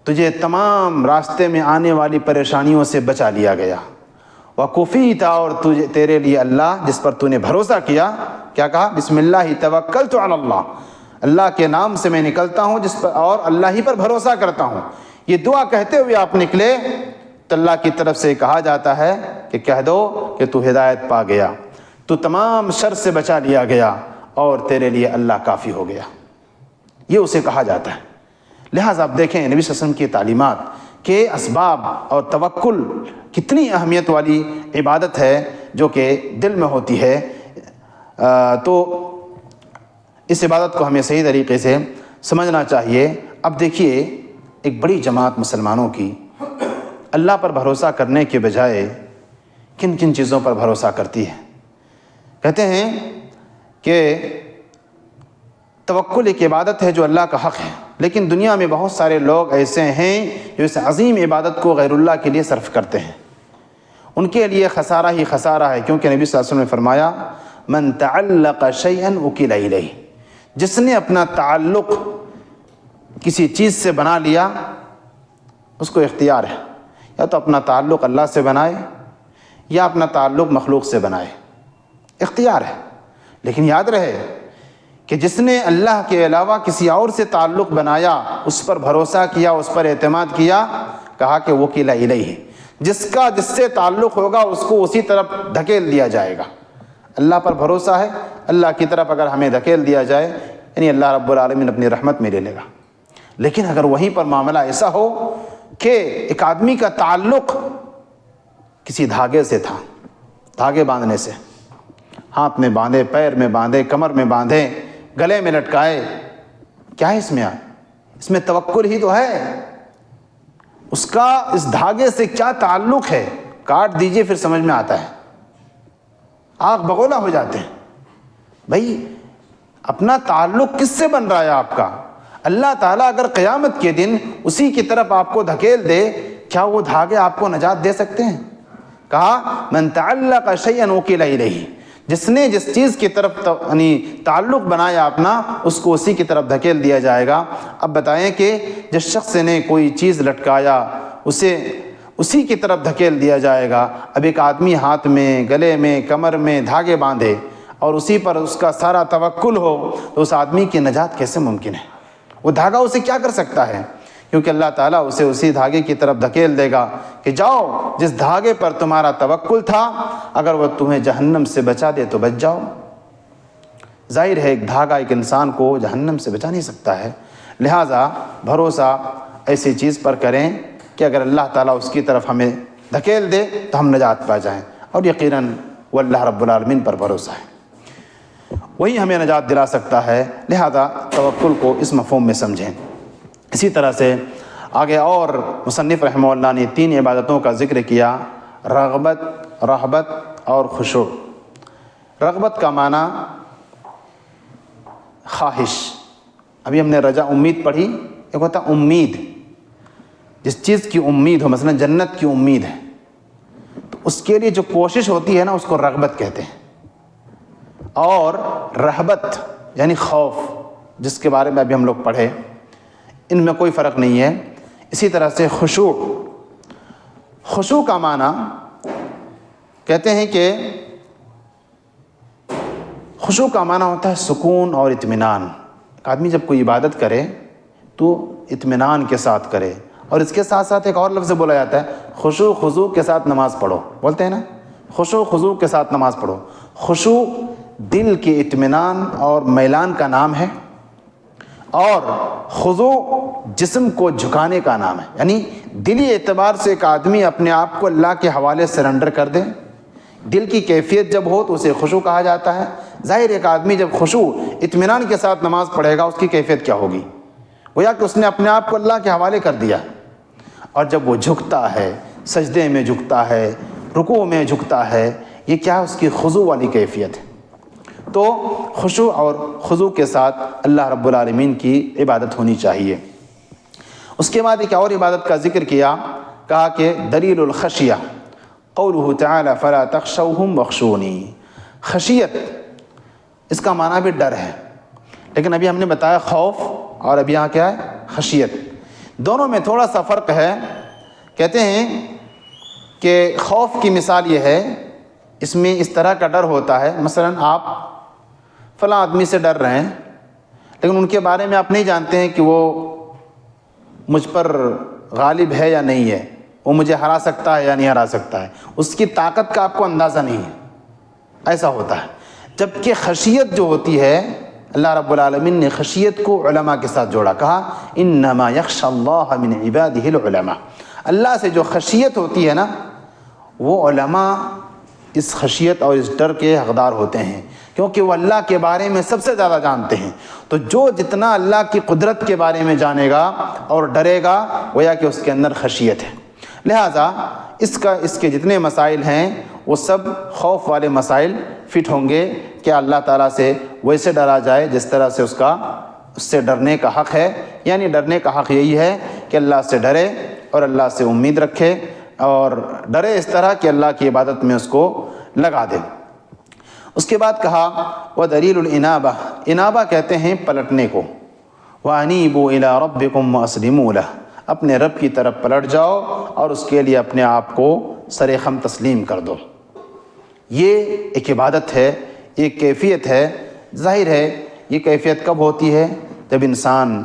تجھے تمام راستے میں آنے والی پریشانیوں سے بچا لیا گیا، وکفیت، اور تیرے لیے اللہ جس پر تو نے بھروسہ کیا، کیا کہا؟ بسم اللہ توکلت علی اللہ، اللہ کے نام سے میں نکلتا ہوں جس پر، اور اللہ ہی پر بھروسہ کرتا ہوں۔ یہ دعا کہتے ہوئے آپ نکلے تو اللہ کی طرف سے کہا جاتا ہے کہ کہہ دو کہ تو ہدایت پا گیا، تو تمام شر سے بچا لیا گیا، اور تیرے لیے اللہ کافی ہو گیا، یہ اسے کہا جاتا ہے۔ لہٰذا آپ دیکھیں نبی صلی اللہ علیہ وسلم کی تعلیمات کے اسباب اور توکل کتنی اہمیت والی عبادت ہے جو کہ دل میں ہوتی ہے۔ تو اس عبادت کو ہمیں صحیح طریقے سے سمجھنا چاہیے۔ اب دیکھیے ایک بڑی جماعت مسلمانوں کی اللہ پر بھروسہ کرنے کے بجائے کن کن چیزوں پر بھروسہ کرتی ہے۔ کہتے ہیں کہ توکل ایک عبادت ہے جو اللہ کا حق ہے، لیکن دنیا میں بہت سارے لوگ ایسے ہیں جو اس عظیم عبادت کو غیر اللہ کے لیے صرف کرتے ہیں۔ ان کے لیے خسارہ ہی خسارہ ہے، کیونکہ نبی صلی اللہ علیہ وسلم نے فرمایا من تعلق شیئا وکل الیہ، جس نے اپنا تعلق کسی چیز سے بنا لیا اس کو اختیار ہے، یا تو اپنا تعلق اللہ سے بنائے یا اپنا تعلق مخلوق سے بنائے، اختیار ہے۔ لیکن یاد رہے کہ جس نے اللہ کے علاوہ کسی اور سے تعلق بنایا، اس پر بھروسہ کیا، اس پر اعتماد کیا، کہا کہ وکل الیہ، جس کا جس سے تعلق ہوگا اس کو اسی طرف دھکیل دیا جائے گا۔ اللہ پر بھروسہ ہے، اللہ کی طرف اگر ہمیں دھکیل دیا جائے یعنی اللہ رب العالمین اپنی رحمت میں لے لے گا۔ لیکن اگر وہیں پر معاملہ ایسا ہو کہ ایک آدمی کا تعلق کسی دھاگے سے تھا، دھاگے باندھنے سے، ہاتھ میں باندھے، پیر میں باندھے، کمر میں باندھے، گلے میں لٹکائے، کیا ہے اس میں؟ اس میں توکل ہی تو ہے۔ اس کا اس دھاگے سے کیا تعلق ہے؟ کاٹ دیجئے پھر سمجھ میں آتا ہے، آنکھ بگولا ہو جاتے ہیں۔ بھائی اپنا تعلق کس سے بن رہا ہے آپ کا؟ اللہ تعالیٰ اگر قیامت کے دن اسی کی طرف آپ کو دھکیل دے، کیا وہ دھاگے آپ کو نجات دے سکتے ہیں؟ کہا من تعلق شیئا وکل الیہ، جس نے جس چیز کی طرف یعنی تعلق بنایا اپنا، اس کو اسی کی طرف دھکیل دیا جائے گا۔ اب بتائیں کہ جس شخص نے کوئی چیز لٹکایا اسے اسی کی طرف دھکیل دیا جائے گا۔ اب ایک آدمی ہاتھ میں، گلے میں، کمر میں دھاگے باندھے اور اسی پر اس کا سارا توکل ہو، تو اس آدمی کی نجات کیسے ممکن ہے؟ وہ دھاگا اسے کیا کر سکتا ہے؟ کیونکہ اللہ تعالیٰ اسے اسی دھاگے کی طرف دھکیل دے گا کہ جاؤ، جس دھاگے پر تمہارا توکل تھا اگر وہ تمہیں جہنم سے بچا دے تو بچ جاؤ۔ ظاہر ہے ایک دھاگا ایک انسان کو جہنم سے بچا نہیں سکتا ہے، لہٰذا بھروسہ ایسی چیز پر کریں کہ اگر اللہ تعالیٰ اس کی طرف ہمیں دھکیل دے تو ہم نجات پا جائیں، اور یقیناً وہ اللہ رب العالمین پر بھروسہ ہے، وہی ہمیں نجات دلا سکتا ہے۔ لہذا توکل کو اس مفہوم میں سمجھیں۔ اسی طرح سے آگے اور مصنف رحمہ اللہ نے 3 عبادتوں کا ذکر کیا، رغبت، رہبت اور خشوع۔ رغبت کا معنی خواہش، ابھی ہم نے رجا امید پڑھی، ایک ہوتا امید، جس چیز کی امید ہو، مثلا جنت کی امید ہے تو اس کے لیے جو کوشش ہوتی ہے نا، اس کو رغبت کہتے ہیں۔ اور رہبت یعنی خوف، جس کے بارے میں ابھی ہم لوگ پڑھے، ان میں کوئی فرق نہیں ہے۔ اسی طرح سے خشوع، خشوع کا معنی کہتے ہیں کہ خشوع کا معنی ہوتا ہے سکون اور اطمینان۔ ایک آدمی جب کوئی عبادت کرے تو اطمینان کے ساتھ کرے، اور اس کے ساتھ ساتھ ایک اور لفظ بولا جاتا ہے، خشوع خضوع کے ساتھ نماز پڑھو، بولتے ہیں نا، خشوع خضوع کے ساتھ نماز پڑھو۔ خشوع دل کے اطمینان اور میلان کا نام ہے، اور خضوع جسم کو جھکانے کا نام ہے، یعنی دلی اعتبار سے ایک آدمی اپنے آپ کو اللہ کے حوالے سرنڈر کر دے، دل کی کیفیت جب ہو تو اسے خشوع کہا جاتا ہے۔ ظاہر ایک آدمی جب خشوع اطمینان کے ساتھ نماز پڑھے گا اس کی کیفیت کیا ہوگی؟ گویا کہ اس نے اپنے آپ کو اللہ کے حوالے کر دیا، اور جب وہ جھکتا ہے، سجدے میں جھکتا ہے، رکوع میں جھکتا ہے، یہ کیا ہے؟ اس کی خضوع والی کیفیت ہے۔ تو خشوع اور خضوع کے ساتھ اللہ رب العالمین کی عبادت ہونی چاہیے۔ اس کے بعد ایک اور عبادت کا ذکر کیا، کہا کہ دلیل الخشیہ قولہ تعالی فلا تخشوہم واخشونی۔ خشیت اس کا معنی بھی ڈر ہے، لیکن ابھی ہم نے بتایا خوف، اور ابھی یہاں کیا ہے؟ خشیت۔ دونوں میں تھوڑا سا فرق ہے۔ کہتے ہیں کہ خوف کی مثال یہ ہے، اس میں اس طرح کا ڈر ہوتا ہے، مثلا آپ فلاں آدمی سے ڈر رہے ہیں لیکن ان کے بارے میں آپ نہیں جانتے ہیں کہ وہ مجھ پر غالب ہے یا نہیں ہے، وہ مجھے ہرا سکتا ہے یا نہیں ہرا سکتا ہے، اس کی طاقت کا آپ کو اندازہ نہیں ہے، ایسا ہوتا ہے۔ جبکہ خشیت جو ہوتی ہے، اللہ رب العالمین نے خشیت کو علماء کے ساتھ جوڑا، کہا انما یخشی اللہ من عبادہ العلماء، اللہ سے جو خشیت ہوتی ہے نا، وہ علماء اس خشیت اور اس ڈر کے حقدار ہوتے ہیں، کیونکہ وہ اللہ کے بارے میں سب سے زیادہ جانتے ہیں۔ تو جو جتنا اللہ کی قدرت کے بارے میں جانے گا اور ڈرے گا، گویا کہ اس کے اندر خشیت ہے۔ لہٰذا اس کے جتنے مسائل ہیں وہ سب خوف والے مسائل فٹ ہوں گے کہ اللہ تعالیٰ سے ویسے ڈرا جائے جس طرح سے اس سے ڈرنے کا حق ہے، یعنی ڈرنے کا حق یہی ہے کہ اللہ سے ڈرے اور اللہ سے امید رکھے اور ڈرے اس طرح کہ اللہ کی عبادت میں اس کو لگا دے۔ اس کے بعد کہا وَدَلِيلُ الْإِنَابَةِ، انابہ کہتے ہیں پلٹنے کو، وَأَنِيبُوا إِلَىٰ رَبِّكُمْ وَأَسْلِمُوا لَهُ، اپنے رب کی طرف پلٹ جاؤ اور اس کے لیے اپنے آپ کو سر خم تسلیم کر دو۔ یہ ایک عبادت ہے، ایک کیفیت ہے۔ ظاہر ہے یہ کیفیت کب ہوتی ہے؟ جب انسان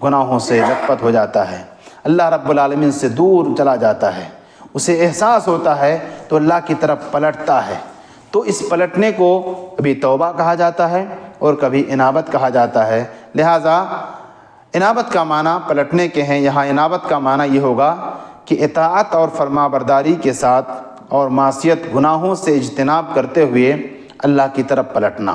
گناہوں سے لت پت ہو جاتا ہے، اللہ رب العالمین سے دور چلا جاتا ہے، اسے احساس ہوتا ہے تو اللہ کی طرف پلٹتا ہے۔ تو اس پلٹنے کو کبھی توبہ کہا جاتا ہے اور کبھی انابت کہا جاتا ہے۔ لہٰذا انابت کا معنی پلٹنے کے ہیں، یہاں انابت کا معنی یہ ہوگا کہ اطاعت اور فرما برداری کے ساتھ اور معصیت گناہوں سے اجتناب کرتے ہوئے اللہ کی طرف پلٹنا۔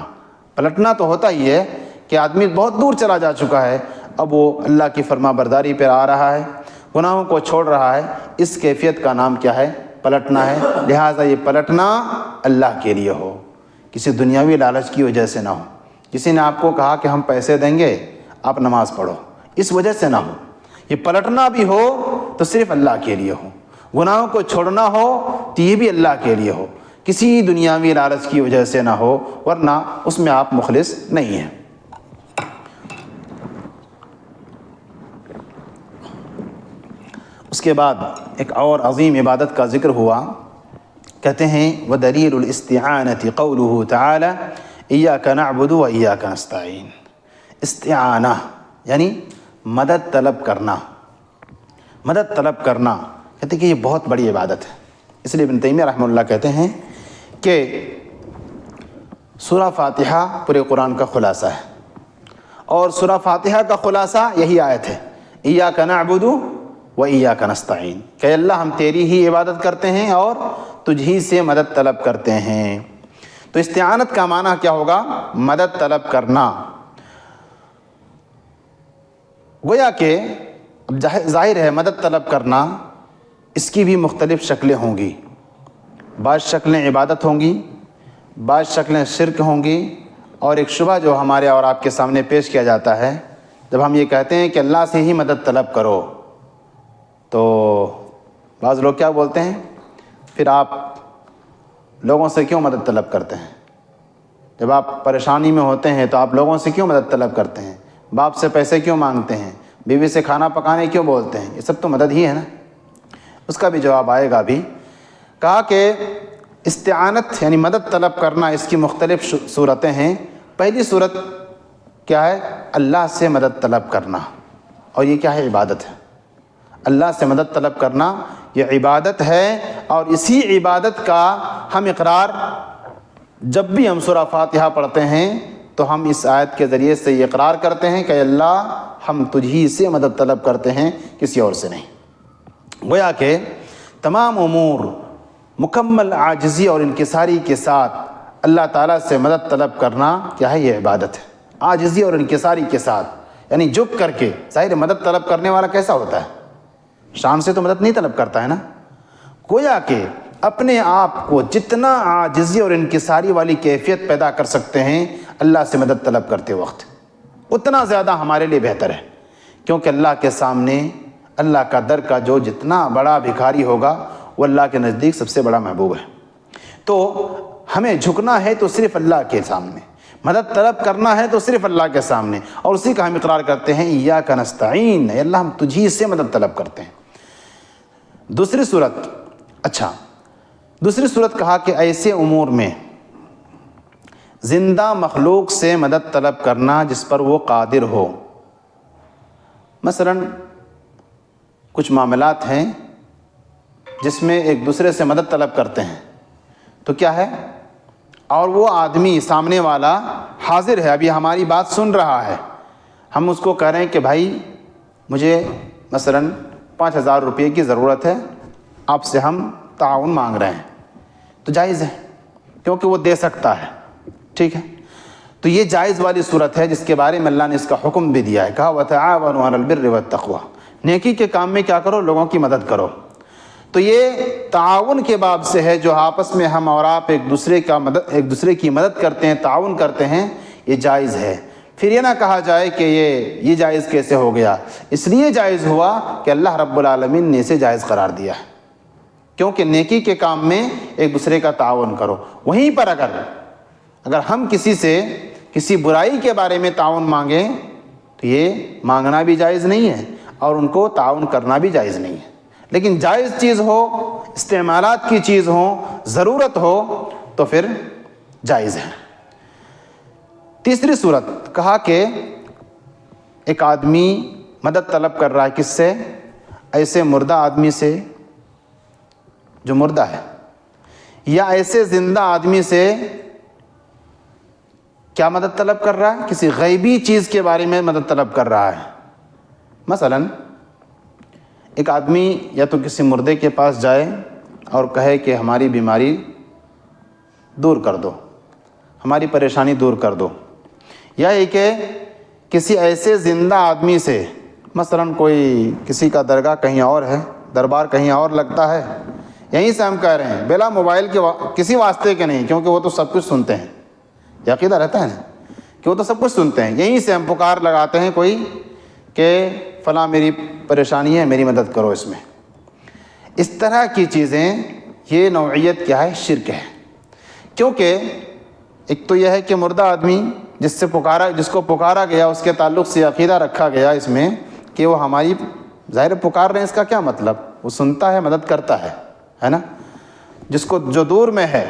پلٹنا تو ہوتا ہی ہے کہ آدمی بہت دور چلا جا چکا ہے، اب وہ اللہ کی فرما برداری پر آ رہا ہے، گناہوں کو چھوڑ رہا ہے، اس کیفیت کا نام کیا ہے؟ پلٹنا ہے۔ لہٰذا یہ پلٹنا اللہ کے لیے ہو، کسی دنیاوی لالچ کی وجہ سے نہ ہو۔ کسی نے آپ کو کہا کہ ہم پیسے دیں گے آپ نماز پڑھو، اس وجہ سے نہ ہو۔ یہ پلٹنا بھی ہو تو صرف اللہ کے لیے ہو، گناہوں کو چھوڑنا ہو تو یہ بھی اللہ کے لیے ہو، کسی دنیاوی لالچ کی وجہ سے نہ ہو، ورنہ اس میں آپ مخلص نہیں ہیں۔ اس کے بعد ایک اور عظیم عبادت کا ذکر ہوا، کہتے ہیں وَدَلِيلُ الْإِسْتِعَانَةِ قَوْلُهُ تَعَالَى إِيَّاكَ نَعْبُدُ وَإِيَّاكَ نَسْتَعِينُ۔ استعانہ یعنی مدد طلب کرنا، مدد طلب کرنا، کہتے ہیں کہ یہ بہت بڑی عبادت ہے۔ اس لیے ابن تیمیہ رحمہ اللہ کہتے ہیں کہ سورہ فاتحہ پورے قرآن کا خلاصہ ہے، اور سورہ فاتحہ کا خلاصہ یہی آیت ہے إِيَّاكَ نَعْبُدُ وَإِيَّاكَ نَسْتَعِينُ، کہ اللہ ہم تیری ہی عبادت کرتے ہیں اور تجھ ہی سے مدد طلب کرتے ہیں۔ تو استعانت کا معنی کیا ہوگا؟ مدد طلب کرنا۔ گویا کہ ظاہر ہے مدد طلب کرنا اس کی بھی مختلف شکلیں ہوں گی، بعض شکلیں عبادت ہوں گی، بعض شکلیں شرک ہوں گی، اور ایک شبہ جو ہمارے اور آپ کے سامنے پیش کیا جاتا ہے جب ہم یہ کہتے ہیں کہ اللہ سے ہی مدد طلب کرو، تو بعض لوگ کیا بولتے ہیں، پھر آپ لوگوں سے کیوں مدد طلب کرتے ہیں؟ جب آپ پریشانی میں ہوتے ہیں تو آپ لوگوں سے کیوں مدد طلب کرتے ہیں؟ باپ سے پیسے کیوں مانگتے ہیں؟ بیوی سے کھانا پکانے کیوں بولتے ہیں؟ یہ سب تو مدد ہی ہے نا۔ اس کا بھی جواب آئے گا بھی۔ کہا کہ استعانت یعنی مدد طلب کرنا، اس کی مختلف صورتیں ہیں۔ پہلی صورت کیا ہے؟ اللہ سے مدد طلب کرنا، اور یہ کیا ہے؟ عبادت ہے۔ اللہ سے مدد طلب کرنا یہ عبادت ہے، اور اسی عبادت کا ہم اقرار جب بھی ہم سورہ فاتحہ پڑھتے ہیں تو ہم اس آیت کے ذریعے سے یہ اقرار کرتے ہیں کہ اللہ ہم تجھ ہی سے مدد طلب کرتے ہیں، کسی اور سے نہیں۔ گویا کہ تمام امور مکمل عاجزی اور انکساری کے ساتھ اللہ تعالیٰ سے مدد طلب کرنا کیا ہے؟ یہ عبادت ہے، عاجزی اور انکساری کے ساتھ، یعنی جھک کر کے۔ ظاہر مدد طلب کرنے والا کیسا ہوتا ہے؟ شان سے تو مدد نہیں طلب کرتا ہے نا۔ گویا کہ اپنے آپ کو جتنا عاجزی اور انکساری والی کیفیت پیدا کر سکتے ہیں اللہ سے مدد طلب کرتے وقت، اتنا زیادہ ہمارے لیے بہتر ہے، کیونکہ اللہ کے سامنے اللہ کا در کا جو جتنا بڑا بھکاری ہوگا وہ اللہ کے نزدیک سب سے بڑا محبوب ہے۔ تو ہمیں جھکنا ہے تو صرف اللہ کے سامنے، مدد طلب کرنا ہے تو صرف اللہ کے سامنے، اور اسی کا ہم اقرار کرتے ہیں ایاک نستعین، اے اللہ ہم تجھی سے مدد طلب کرتے ہیں۔ دوسری صورت اچھا، دوسری صورت کہا کہ ایسے امور میں زندہ مخلوق سے مدد طلب کرنا جس پر وہ قادر ہو. مثلا کچھ معاملات ہیں جس میں ایک دوسرے سے مدد طلب کرتے ہیں، تو کیا ہے، اور وہ آدمی سامنے والا حاضر ہے، ابھی ہماری بات سن رہا ہے، ہم اس کو کہہ رہے ہیں کہ بھائی مجھے مثلا 5,000 روپے کی ضرورت ہے، آپ سے ہم تعاون مانگ رہے ہیں، تو جائز ہے کیونکہ وہ دے سکتا ہے. ٹھیک ہے، تو یہ جائز والی صورت ہے جس کے بارے میں اللہ نے اس کا حکم بھی دیا ہے. کہا وَتَعَاوَنُوا عَلَى الْبِرِّ وَالتَّقْوَىٰ، نیکی کے کام میں کیا کرو، لوگوں کی مدد کرو. تو یہ تعاون کے باب سے ہے، جو آپس میں ہم اور آپ ایک دوسرے کی مدد کرتے ہیں، تعاون کرتے ہیں، یہ جائز ہے. پھر یہ نہ کہا جائے کہ یہ جائز کیسے ہو گیا. اس لیے جائز ہوا کہ اللہ رب العالمین نے اسے جائز قرار دیا ہے، کیونکہ نیکی کے کام میں ایک دوسرے کا تعاون کرو. وہیں پر اگر ہم کسی سے کسی برائی کے بارے میں تعاون مانگیں تو یہ مانگنا بھی جائز نہیں ہے اور ان کو تعاون کرنا بھی جائز نہیں ہے. لیکن جائز چیز ہو، استعمالات کی چیز ہو، ضرورت ہو تو پھر جائز ہے. تیسری صورت کہا کہ ایک آدمی مدد طلب کر رہا ہے، کس سے، ایسے مردہ آدمی سے جو مردہ ہے، یا ایسے زندہ آدمی سے. کیا مدد طلب کر رہا ہے، کسی غیبی چیز کے بارے میں مدد طلب کر رہا ہے. مثلا ایک آدمی یا تو کسی مردے کے پاس جائے اور کہے کہ ہماری بیماری دور کر دو، ہماری پریشانی دور کر دو. یا یہ کہ کسی ایسے زندہ آدمی سے، مثلا کوئی کسی کا درگاہ کہیں اور ہے، دربار کہیں اور لگتا ہے، یہیں سے ہم کہہ رہے ہیں بلا موبائل کے کسی واسطے کے نہیں، کیونکہ وہ تو سب کچھ سنتے ہیں، یہ عقیدہ رہتا ہے نا کہ وہ تو سب کچھ سنتے ہیں. یہیں سے ہم پکار لگاتے ہیں کوئی کہ فلاں میری پریشانی ہے، میری مدد کرو اس میں. اس طرح کی چیزیں، یہ نوعیت کیا ہے، شرک ہے. کیونکہ ایک تو یہ ہے کہ مردہ آدمی جس کو پکارا گیا، اس کے تعلق سے عقیدہ رکھا گیا اس میں کہ وہ ہماری، ظاہر پکار رہے ہیں، اس کا کیا مطلب، وہ سنتا ہے، مدد کرتا ہے نا. جو دور میں ہے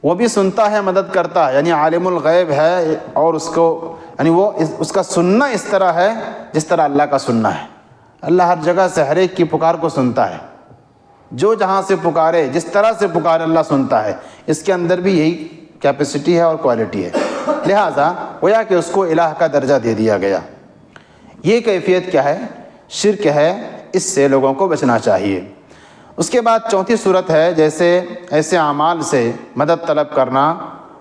وہ بھی سنتا ہے، مدد کرتا ہے، یعنی عالم الغیب ہے، اور اس کو یعنی وہ اس کا سننا اس طرح ہے جس طرح اللہ کا سننا ہے. اللہ ہر جگہ سے ہر ایک کی پکار کو سنتا ہے، جو جہاں سے پکارے، جس طرح سے پکارے اللہ سنتا ہے. اس کے اندر بھی یہی کیپیسٹی ہے اور کوالٹی ہے. لہٰذا گویا کہ اس کو الہ کا درجہ دے دیا گیا. یہ کیفیت کیا ہے، شرک ہے، اس سے لوگوں کو بچنا چاہیے. اس کے بعد چوتھی صورت ہے جیسے ایسے اعمال سے مدد طلب کرنا.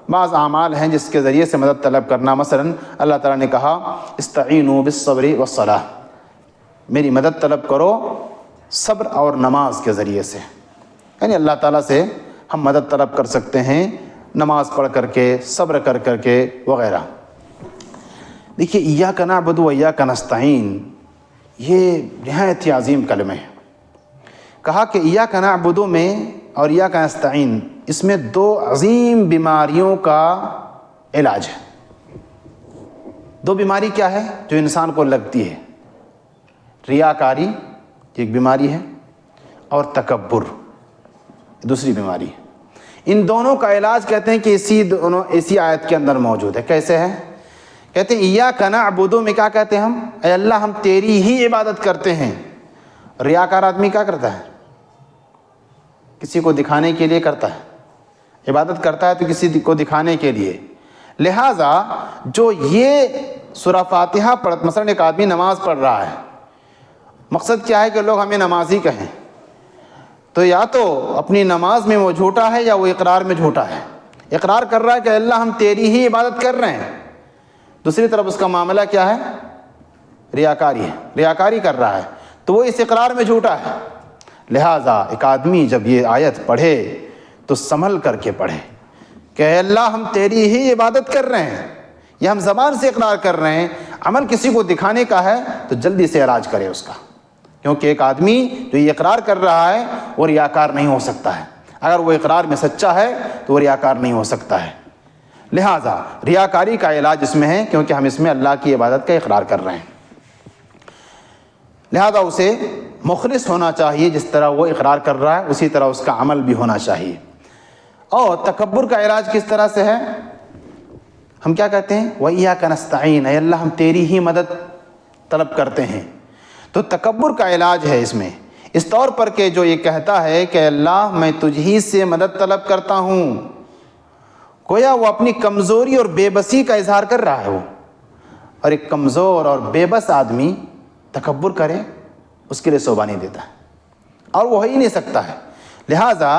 بعض اعمال ہیں جس کے ذریعے سے مدد طلب کرنا. مثلا اللہ تعالیٰ نے کہا استعینوا بالصبر والصلاۃ، میری مدد طلب کرو صبر اور نماز کے ذریعے سے. یعنی اللہ تعالیٰ سے ہم مدد طلب کر سکتے ہیں نماز پڑھ کر کے، صبر کر کے وغیرہ. دیکھیے ایاک نعبد و ایاک نستعین، یہ نہایت ہی عظیم کلمہ ہے. کہا کہ ایاک نعبد میں اور ایاک نستعین، اس میں دو عظیم بیماریوں کا علاج ہے. دو بیماری کیا ہے جو انسان کو لگتی ہے، ریاکاری ایک بیماری ہے، اور تکبر دوسری بیماری ہے. ان دونوں کا علاج کہتے ہیں کہ اسی آیت کے اندر موجود ہے. کیسے ہے؟ کہتے ہیں ایاک نعبد میں کیا کہتے ہیں ہم، اے اللہ ہم تیری ہی عبادت کرتے ہیں. ریاکار آدمی کیا کرتا ہے، کسی کو دکھانے کے لیے کرتا ہے، عبادت کرتا ہے تو کسی کو دکھانے کے لیے. لہٰذا جو یہ سورہ فاتحہ مثلا ایک آدمی نماز پڑھ رہا ہے، مقصد کیا ہے کہ لوگ ہمیں نمازی کہیں، تو یا تو اپنی نماز میں وہ جھوٹا ہے یا وہ اقرار میں جھوٹا ہے. اقرار کر رہا ہے کہ اللہ ہم تیری ہی عبادت کر رہے ہیں، دوسری طرف اس کا معاملہ کیا ہے، ریاکاری ہے، ریاکاری کر رہا ہے، تو وہ اس اقرار میں جھوٹا ہے. لہٰذا ایک آدمی جب یہ آیت پڑھے تو سنبھل کر کے پڑھے کہ اے اللہ ہم تیری ہی عبادت کر رہے ہیں. یہ ہم زبان سے اقرار کر رہے ہیں، عمل کسی کو دکھانے کا ہے تو جلدی سے علاج کرے اس کا. کیونکہ ایک آدمی جو یہ اقرار کر رہا ہے وہ ریاکار نہیں ہو سکتا ہے. اگر وہ اقرار میں سچا ہے تو وہ ریاکار نہیں ہو سکتا ہے. لہٰذا ریاکاری کا علاج اس میں ہے، کیونکہ ہم اس میں اللہ کی عبادت کا اقرار کر رہے ہیں. لہذا اسے مخلص ہونا چاہیے، جس طرح وہ اقرار کر رہا ہے اسی طرح اس کا عمل بھی ہونا چاہیے۔ اور تکبر کا علاج کس طرح سے ہے؟ ہم کیا کہتے ہیں؟ وَإِيَّاكَ نَسْتَعِينُ، اے اللہ ہم تیری ہی مدد طلب کرتے ہیں۔ تو تکبر کا علاج ہے اس میں، اس طور پر کہ جو یہ کہتا ہے کہ اللہ میں تجھ ہی سے مدد طلب کرتا ہوں، گویا وہ اپنی کمزوری اور بے بسی کا اظہار کر رہا ہے وہ، اور ایک کمزور اور بے بس آدمی تکبر کرے اس کے لیے شوبھا نہیں دیتا اور وہ ہو ہی نہیں سکتا ہے۔ لہٰذا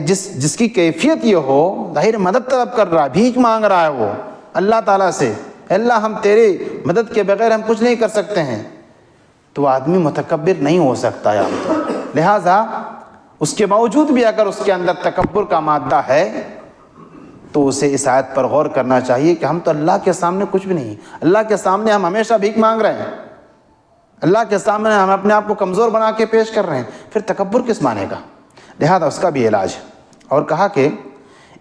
جس کی کیفیت یہ ہو، ظاہر مدد طلب کر رہا ہے، بھیک مانگ رہا ہے وہ اللہ تعالیٰ سے، اللہ ہم تیرے مدد کے بغیر ہم کچھ نہیں کر سکتے ہیں، تو آدمی متکبر نہیں ہو سکتا ہے۔ لہٰذا اس کے باوجود بھی اگر اس کے اندر تکبر کا مادہ ہے تو اسے اس آیت پر غور کرنا چاہیے کہ ہم تو اللہ کے سامنے کچھ بھی نہیں، اللہ کے سامنے ہم ہمیشہ بھیک مانگ رہے ہیں، اللہ کے سامنے ہم اپنے آپ کو کمزور بنا کے پیش کر رہے ہیں، پھر تکبر کس معنی کا؟ لہذا اس کا بھی علاج ہے۔ اور کہا کہ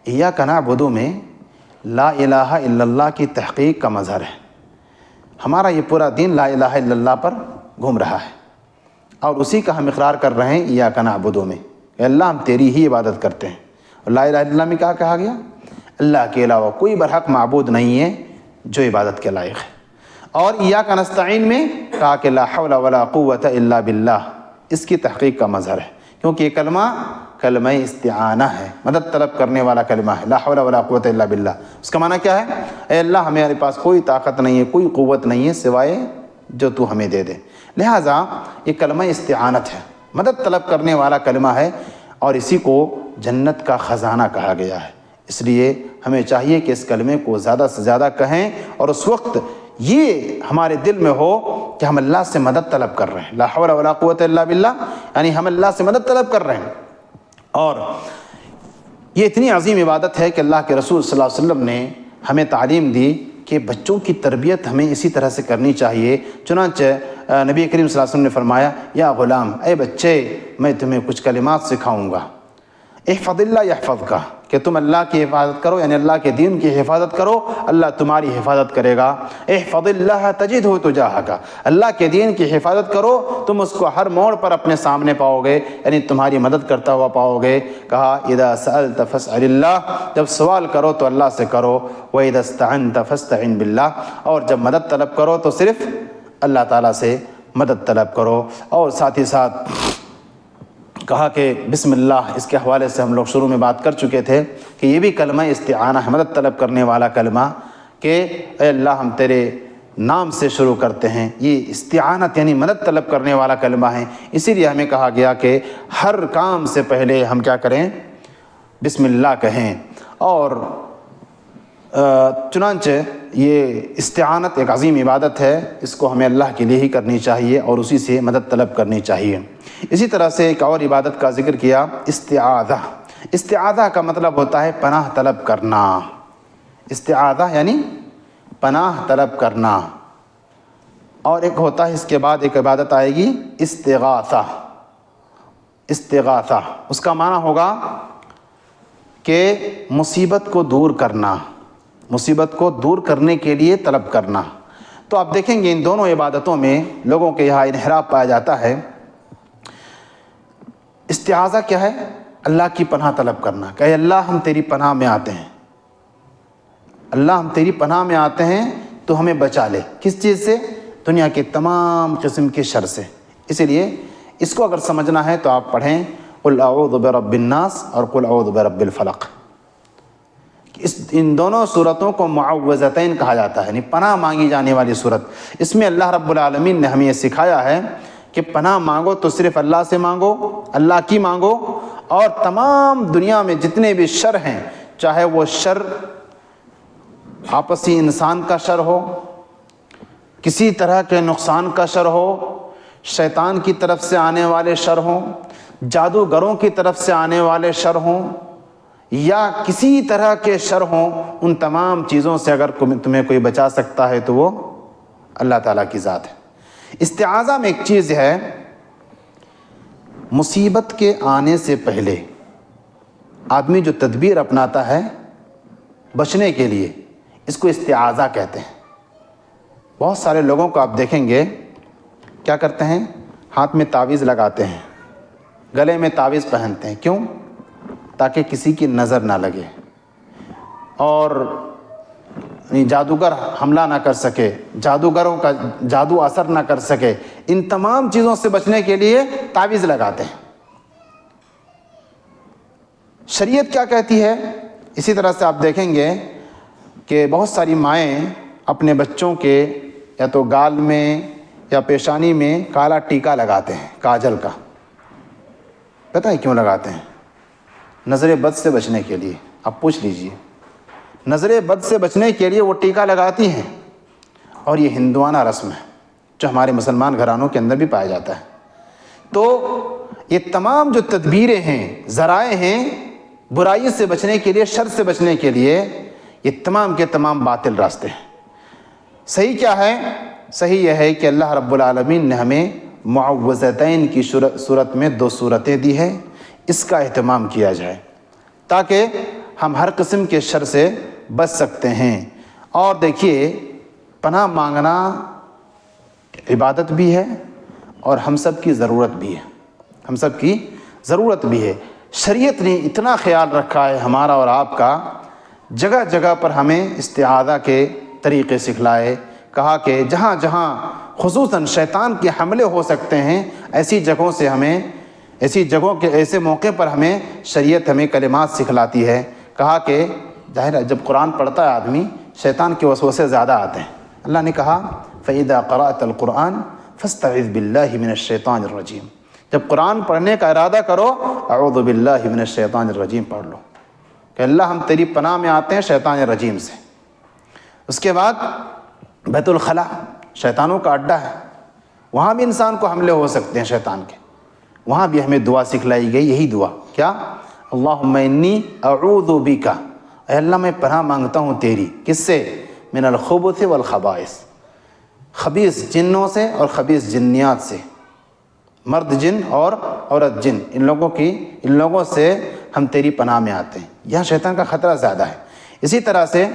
ایاک نعبد میں لا الہ الا اللہ کی تحقیق کا مظہر ہے۔ ہمارا یہ پورا دین لا الہ الا اللہ پر گھوم رہا ہے اور اسی کا ہم اقرار کر رہے ہیں ایاک نعبد میں، کہ اللہ ہم تیری ہی عبادت کرتے ہیں۔ اور لا الہ الا اللہ میں کیا کہا گیا؟ اللہ کے علاوہ کوئی برحق معبود نہیں ہے جو عبادت کے لائق ہے۔ اور ایاک نستعین میں کہا کہ لا حول ولا قوت الا باللہ، اس کی تحقیق کا مظہر ہے، کیونکہ یہ کلمہ استعانہ ہے، مدد طلب کرنے والا کلمہ ہے، لا حول ولا قوت الا باللہ۔ اس کا معنی کیا ہے؟ اے اللہ ہمارے پاس کوئی طاقت نہیں ہے، کوئی قوت نہیں ہے سوائے جو تو ہمیں دے دے۔ لہٰذا یہ کلمہ استعانت ہے، مدد طلب کرنے والا کلمہ ہے، اور اسی کو جنت کا خزانہ کہا گیا ہے۔ اس لیے ہمیں چاہیے کہ اس کلمے کو زیادہ سے زیادہ کہیں، اور اس وقت یہ ہمارے دل میں ہو کہ ہم اللہ سے مدد طلب کر رہے ہیں، لا حول ولا قوت الا باللہ، یعنی ہم اللہ سے مدد طلب کر رہے ہیں۔ اور یہ اتنی عظیم عبادت ہے کہ اللہ کے رسول صلی اللہ علیہ وسلم نے ہمیں تعلیم دی کہ بچوں کی تربیت ہمیں اسی طرح سے کرنی چاہیے۔ چنانچہ نبی کریم صلی اللہ علیہ وسلم نے فرمایا، یا غلام، اے بچے میں تمہیں کچھ کلمات سکھاؤں گا، احفظ اللہ یحفظک، کہ تم اللہ کی حفاظت کرو، یعنی اللہ کے دین کی حفاظت کرو، اللہ تمہاری حفاظت کرے گا۔ احفظ اللہ تجدہ تجاہک، اللہ کے دین کی حفاظت کرو تم اس کو ہر موڑ پر اپنے سامنے پاؤ گے، یعنی تمہاری مدد کرتا ہوا پاؤ گے۔ کہا اذا سألت فاسأل اللہ، جب سوال کرو تو اللہ سے کرو، وَإِذَا اسْتَعَنْتَ فَاسْتَعِنْ بِاللَّهِ، اور جب مدد طلب کرو تو صرف اللہ تعالیٰ سے مدد طلب کرو۔ اور ساتھ ہی ساتھ کہا کہ بسم اللہ، اس کے حوالے سے ہم لوگ شروع میں بات کر چکے تھے کہ یہ بھی کلمہ استعانہ ہے، مدد طلب کرنے والا کلمہ، کہ اے اللہ ہم تیرے نام سے شروع کرتے ہیں، یہ استعانت یعنی مدد طلب کرنے والا کلمہ ہے۔ اسی لیے ہمیں کہا گیا کہ ہر کام سے پہلے ہم کیا کریں؟ بسم اللہ کہیں۔ اور چنانچہ یہ استعانت ایک عظیم عبادت ہے، اس کو ہمیں اللہ کے لیے ہی کرنی چاہیے اور اسی سے مدد طلب کرنی چاہیے۔ اسی طرح سے ایک اور عبادت کا ذکر کیا، استعاذہ۔ استعاذہ کا مطلب ہوتا ہے پناہ طلب کرنا، استعاذہ یعنی پناہ طلب کرنا۔ اور ایک ہوتا ہے اس کے بعد ایک عبادت آئے گی، استغاثہ۔ استغاثہ اس کا معنی ہوگا کہ مصیبت کو دور کرنا، مصیبت کو دور کرنے کے لیے طلب کرنا۔ تو آپ دیکھیں گے ان دونوں عبادتوں میں لوگوں کے یہاں انحراف پایا جاتا ہے۔ استعاذہ کیا ہے؟ اللہ کی پناہ طلب کرنا، کہ اللہ ہم تیری پناہ میں آتے ہیں، اللہ ہم تیری پناہ میں آتے ہیں تو ہمیں بچا لے، کس چیز سے؟ دنیا کے تمام قسم کے شر سے۔ اسی لیے اس کو اگر سمجھنا ہے تو آپ پڑھیں قل اعوذ برب الناس اور قل اعوذ برب الفلق۔ ان دونوں صورتوں کو معوذتین کہا جاتا ہے، یعنی پناہ مانگی جانے والی صورت۔ اس میں اللہ رب العالمین نے ہمیں یہ سکھایا ہے کہ پناہ مانگو تو صرف اللہ سے مانگو، اللہ کی مانگو، اور تمام دنیا میں جتنے بھی شر ہیں، چاہے وہ شر آپسی انسان کا شر ہو، کسی طرح کے نقصان کا شر ہو، شیطان کی طرف سے آنے والے شر ہوں، جادوگروں کی طرف سے آنے والے شر ہوں، یا کسی طرح کے شر ہوں، ان تمام چیزوں سے اگر تمہیں کوئی بچا سکتا ہے تو وہ اللہ تعالیٰ کی ذات ہے۔ استعاذہ میں ایک چیز ہے، مصیبت کے آنے سے پہلے آدمی جو تدبیر اپناتا ہے بچنے کے لیے، اس کو استعاذہ کہتے ہیں۔ بہت سارے لوگوں کو آپ دیکھیں گے کیا کرتے ہیں؟ ہاتھ میں تعویذ لگاتے ہیں، گلے میں تعویذ پہنتے ہیں. کیوں؟ تاکہ کسی کی نظر نہ لگے اور جادوگر حملہ نہ کر سکے، جادوگروں کا جادو اثر نہ کر سکے. ان تمام چیزوں سے بچنے کے لیے تعویذ لگاتے ہیں. شریعت کیا کہتی ہے؟ اسی طرح سے آپ دیکھیں گے کہ بہت ساری مائیں اپنے بچوں کے یا تو گال میں یا پیشانی میں کالا ٹیکا لگاتے ہیں، کاجل کا. پتہ ہے کیوں لگاتے ہیں؟ نظر بد سے بچنے کے لیے. آپ پوچھ لیجئے، نظر بد سے بچنے کے لیے وہ ٹیکا لگاتی ہیں. اور یہ ہندوانہ رسم ہے جو ہمارے مسلمان گھرانوں کے اندر بھی پایا جاتا ہے. تو یہ تمام جو تدبیریں ہیں، ذرائع ہیں برائی سے بچنے کے لیے، شر سے بچنے کے لیے، یہ تمام کے تمام باطل راستے ہیں. صحیح کیا ہے؟ صحیح یہ ہے کہ اللہ رب العالمین نے ہمیں معوذتین کی صورت میں 2 صورتیں دی ہیں. اس کا اہتمام کیا جائے تاکہ ہم ہر قسم کے شر سے بچ سکتے ہیں. اور دیکھیے، پناہ مانگنا عبادت بھی ہے اور ہم سب کی ضرورت بھی ہے. ہم سب کی ضرورت بھی ہے. شریعت نے اتنا خیال رکھا ہے ہمارا اور آپ کا، جگہ جگہ پر ہمیں استعاذہ کے طریقے سکھلائے. کہا کہ جہاں جہاں خصوصاً شیطان کے حملے ہو سکتے ہیں، ایسی جگہوں سے ہمیں، ایسی جگہوں کے ایسے موقع پر ہمیں شریعت ہمیں کلمات سکھلاتی ہے. کہا کہ ظاہر ہے جب قرآن پڑھتا ہے آدمی، شیطان کے وسوسے زیادہ آتے ہیں. اللہ نے کہا فَإِذَا قَرَأْتَ الْقُرْآنَ فَاسْتَعِذْ بِاللَّهِ مِنَ الشَّيْطَانِ الرَّجِيمِ. جب قرآن پڑھنے کا ارادہ کرو، اعوذ باللہ من الشیطان الرجیم پڑھ لو کہ اللہ ہم تیری پناہ میں آتے ہیں شیطان الرجیم سے. اس کے بعد بیت الخلا شیطانوں کا اڈا ہے، وہاں بھی انسان کو حملے ہو سکتے ہیں شیطان کے. وہاں بھی ہمیں دعا سکھلائی گئی، یہی دعا کیا؟ اللہم انی اعوذ بک، اے اللہ میں پناہ مانگتا ہوں تیری. کس سے؟ من الخبث والخبائث، خبیث جنوں سے اور خبیث جنیات سے. مرد جن اور عورت جن، ان لوگوں سے ہم تیری پناہ میں آتے ہیں. یہاں شیطان کا خطرہ زیادہ ہے. اسی طرح سے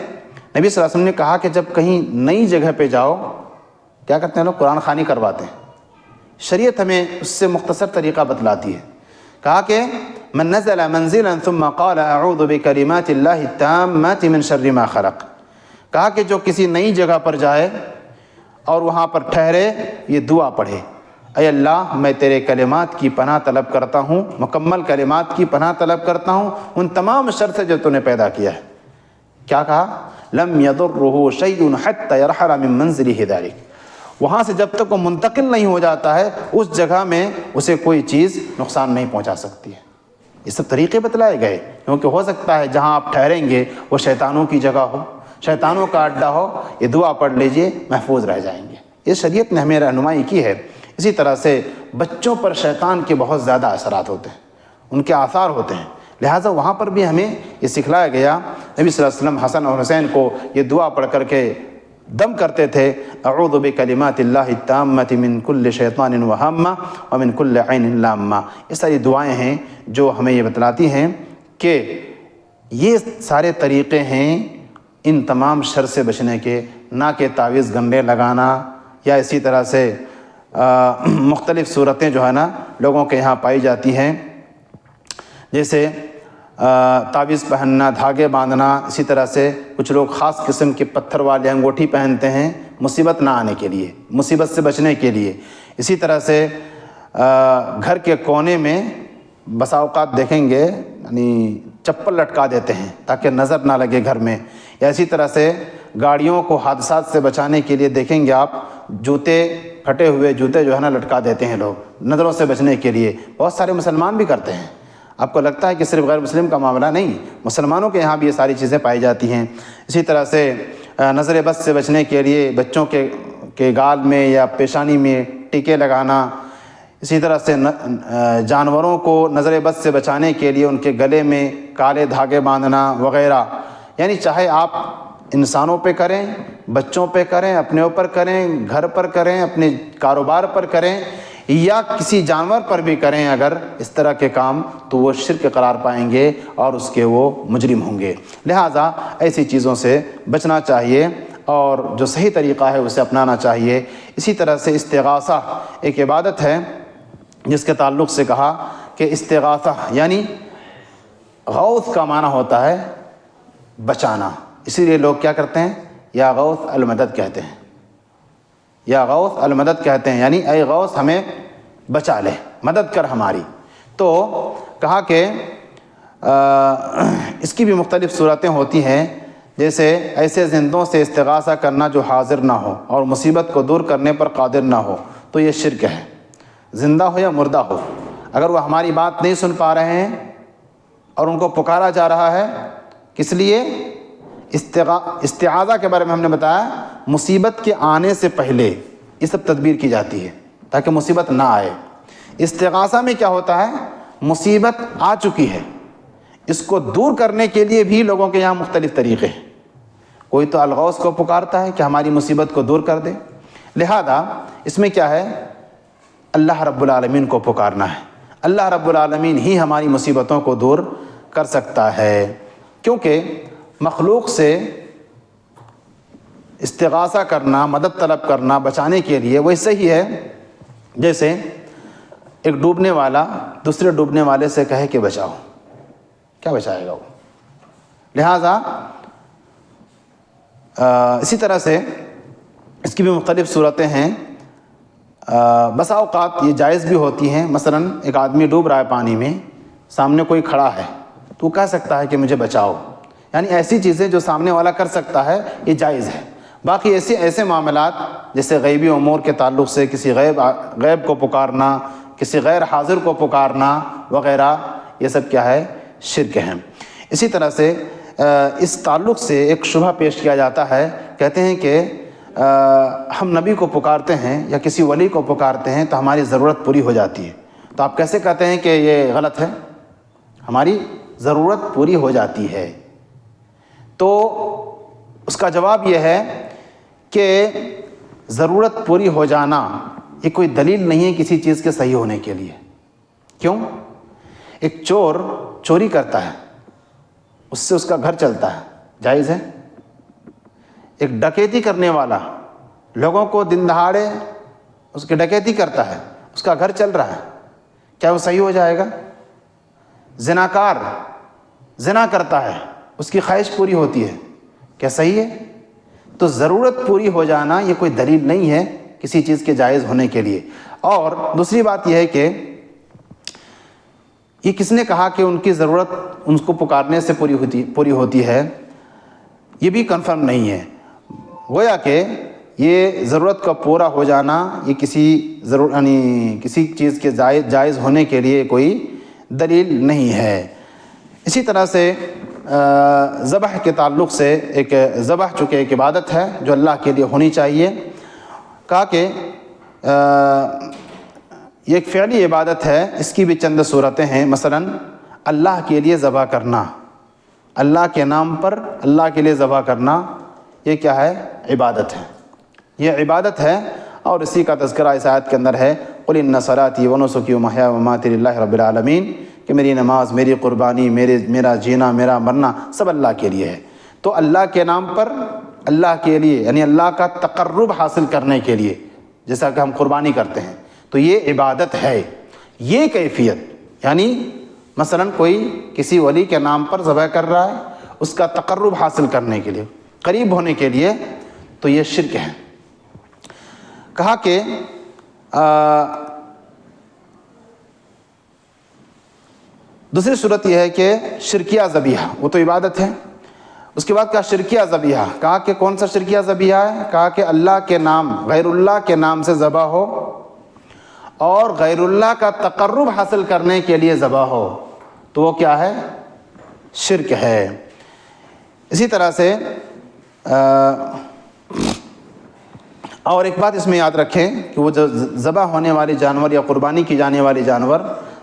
نبی صلی اللہ علیہ وسلم نے کہا کہ جب کہیں نئی جگہ پہ جاؤ، کیا کرتے ہیں لوگ؟ قرآن خوانی کرواتے ہیں. شریعت ہمیں اس سے مختصر طریقہ بتلاتی ہے. کہا کہ من نزل منزلا ثم قال اعوذ بکلمات اللہ التامات من شر ما خلق. کہا کہ جو کسی نئی جگہ پر جائے اور وہاں پر ٹھہرے، یہ دعا پڑھے، اے اللہ میں تیرے کلمات کی پناہ طلب کرتا ہوں، مکمل کلمات کی پناہ طلب کرتا ہوں ان تمام شر سے جو تو نے پیدا کیا ہے. کیا کہا؟ لم يضره شيء حتى يرحل من منزله ذلك. وہاں سے جب تک وہ منتقل نہیں ہو جاتا ہے، اس جگہ میں اسے کوئی چیز نقصان نہیں پہنچا سکتی ہے. یہ سب طریقے بتلائے گئے، کیونکہ ہو سکتا ہے جہاں آپ ٹھہریں گے وہ شیطانوں کی جگہ ہو، شیطانوں کا اڈا ہو. یہ دعا پڑھ لیجئے، محفوظ رہ جائیں گے. یہ شریعت نے ہمیں رہنمائی کی ہے. اسی طرح سے بچوں پر شیطان کے بہت زیادہ اثرات ہوتے ہیں، ان کے آثار ہوتے ہیں. لہٰذا وہاں پر بھی ہمیں یہ سکھلایا گیا. نبی صلی اللہ علیہ وسلم حسن اور حسین کو یہ دعا پڑھ کر کے دم کرتے تھے، اعوذ بکلمات اللہ التامۃ من کل شیطان وہامہ ومن کل عین لامہ. یہ ساری دعائیں ہیں جو ہمیں یہ بتلاتی ہیں کہ یہ سارے طریقے ہیں ان تمام شر سے بچنے کے، نہ کہ تعویذ گنڈے لگانا یا اسی طرح سے مختلف صورتیں جو ہے نا لوگوں کے یہاں پائی جاتی ہیں، جیسے تعویذ پہننا، دھاگے باندھنا. اسی طرح سے کچھ لوگ خاص قسم کے پتھر والے انگوٹھی پہنتے ہیں مصیبت نہ آنے کے لیے، مصیبت سے بچنے کے لیے. اسی طرح سے گھر کے کونے میں بسا اوقات دیکھیں گے یعنی چپل لٹکا دیتے ہیں تاکہ نظر نہ لگے گھر میں. یا اسی طرح سے گاڑیوں کو حادثات سے بچانے کے لیے دیکھیں گے آپ جوتے، پھٹے ہوئے جوتے جو ہے نا لٹکا دیتے ہیں لوگ نظروں سے بچنے کے لیے. بہت سارے مسلمان بھی کرتے ہیں. آپ کو لگتا ہے کہ صرف غیر مسلم کا معاملہ نہیں، مسلمانوں کے یہاں بھی یہ ساری چیزیں پائی جاتی ہیں. اسی طرح سے نظر بد سے بچنے کے لیے بچوں کے گال میں یا پیشانی میں ٹیکے لگانا. اسی طرح سے جانوروں کو نظر بد سے بچانے کے لیے ان کے گلے میں کالے دھاگے باندھنا وغیرہ. یعنی چاہے آپ انسانوں پہ کریں، بچوں پہ کریں، اپنے اوپر کریں، گھر پر کریں، اپنے کاروبار پر کریں یا کسی جانور پر بھی کریں، اگر اس طرح کے کام تو وہ شرک قرار پائیں گے اور اس کے وہ مجرم ہوں گے. لہٰذا ایسی چیزوں سے بچنا چاہیے. اور جو صحیح طریقہ ہے اسے اپنانا چاہیے۔ اسی طرح سے استغاثہ ایک عبادت ہے جس کے تعلق سے کہا کہ استغاثہ یعنی غوث کا معنی ہوتا ہے بچانا، اسی لیے لوگ کیا کرتے ہیں، یا غوث المدد کہتے ہیں، یا غوث المدد کہتے ہیں، یعنی اے غوث ہمیں بچا لے، مدد کر ہماری۔ تو کہا کہ اس کی بھی مختلف صورتیں ہوتی ہیں، جیسے ایسے زندوں سے استغاثہ کرنا جو حاضر نہ ہو اور مصیبت کو دور کرنے پر قادر نہ ہو، تو یہ شرک ہے، زندہ ہو یا مردہ ہو، اگر وہ ہماری بات نہیں سن پا رہے ہیں اور ان کو پکارا جا رہا ہے، کس لیے؟ استعاذہ کے بارے میں ہم نے بتایا مصیبت کے آنے سے پہلے یہ سب تدبیر کی جاتی ہے تاکہ مصیبت نہ آئے۔ استغاثہ میں کیا ہوتا ہے، مصیبت آ چکی ہے، اس کو دور کرنے کے لیے بھی لوگوں کے یہاں مختلف طریقے ہیں، کوئی تو الغوث کو پکارتا ہے کہ ہماری مصیبت کو دور کر دے، لہذا اس میں کیا ہے، اللہ رب العالمین کو پکارنا ہے، اللہ رب العالمین ہی ہماری مصیبتوں کو دور کر سکتا ہے، کیونکہ مخلوق سے استغاثہ کرنا، مدد طلب کرنا بچانے کے لیے ویسے ہی ہے جیسے ایک ڈوبنے والا دوسرے ڈوبنے والے سے کہے کہ بچاؤ، کیا بچائے گا وہ؟ لہٰذا اسی طرح سے اس کی بھی مختلف صورتیں ہیں، بسا اوقات یہ جائز بھی ہوتی ہیں، مثلا ایک آدمی ڈوب رہا ہے پانی میں، سامنے کوئی کھڑا ہے تو کہہ سکتا ہے کہ مجھے بچاؤ، یعنی ایسی چیزیں جو سامنے والا کر سکتا ہے یہ جائز ہے۔ باقی ایسے معاملات جیسے غیبی امور کے تعلق سے کسی غیب کو پکارنا، کسی غیر حاضر کو پکارنا وغیرہ، یہ سب کیا ہے، شرک ہیں۔ اسی طرح سے اس تعلق سے ایک شبہ پیش کیا جاتا ہے، کہتے ہیں کہ ہم نبی کو پکارتے ہیں یا کسی ولی کو پکارتے ہیں تو ہماری ضرورت پوری ہو جاتی ہے، تو آپ کیسے کہتے ہیں کہ یہ غلط ہے، ہماری ضرورت پوری ہو جاتی ہے؟ تو اس کا جواب یہ ہے کہ ضرورت پوری ہو جانا یہ کوئی دلیل نہیں ہے کسی چیز کے صحیح ہونے کے لیے۔ کیوں؟ ایک چور چوری کرتا ہے، اس سے اس کا گھر چلتا ہے، جائز ہے۔ ایک ڈکیتی کرنے والا لوگوں کو دن دہاڑے اس کی ڈکیتی کرتا ہے، اس کا گھر چل رہا ہے، کیا وہ صحیح ہو جائے گا؟ زناکار زنا کرتا ہے، اس کی خواہش پوری ہوتی ہے، کیا صحیح ہے؟ تو ضرورت پوری ہو جانا یہ کوئی دلیل نہیں ہے کسی چیز کے جائز ہونے کے لیے۔ اور دوسری بات یہ ہے کہ یہ کس نے کہا کہ ان کی ضرورت ان کو پکارنے سے پوری ہوتی ہے، یہ بھی کنفرم نہیں ہے۔ گویا کہ یہ ضرورت کا پورا ہو جانا یہ کسی چیز کے جائز ہونے کے لیے کوئی دلیل نہیں ہے۔ اسی طرح سے ذبح کے تعلق سے ذبح چونکہ ایک عبادت ہے جو اللہ کے لیے ہونی چاہیے، کہا کہ یہ ایک فعلی عبادت ہے، اس کی بھی چند صورتیں ہیں، مثلا اللہ کے لیے ذبح کرنا، اللہ کے نام پر اللہ کے لیے ذبح کرنا، یہ کیا ہے؟ عبادت ہے، یہ عبادت ہے، اور اسی کا تذکرہ اس آیت کے اندر ہے، قل ان صلاتی و نسکی و محیاي و مماتی للہ رب العالمین، کہ میری نماز، میری قربانی، میرا جینا، میرا مرنا سب اللہ کے لیے ہے۔ تو اللہ کے نام پر اللہ کے لیے یعنی اللہ کا تقرب حاصل کرنے کے لیے جیسا کہ ہم قربانی کرتے ہیں تو یہ عبادت ہے۔ یہ کیفیت یعنی مثلا کوئی کسی ولی کے نام پر ذبح کر رہا ہے اس کا تقرب حاصل کرنے کے لیے، قریب ہونے کے لیے، تو یہ شرک ہے۔ کہا کہ دوسری صورت یہ ہے کہ شرکیہ ذبیحہ، وہ تو عبادت ہے، اس کے بعد کہا شرکیہ ذبیحہ، کہا کہ کون سا شرکیہ ذبیحہ ہے؟ کہا کہ اللہ کے نام، غیر اللہ کے نام سے ذبح ہو اور غیر اللہ کا تقرب حاصل کرنے کے لیے ذبح ہو، تو وہ کیا ہے؟ شرک ہے۔ اسی طرح سے اور ایک بات اس میں یاد رکھیں کہ وہ جو ذبح ہونے والے جانور یا قربانی کی جانے والی جانور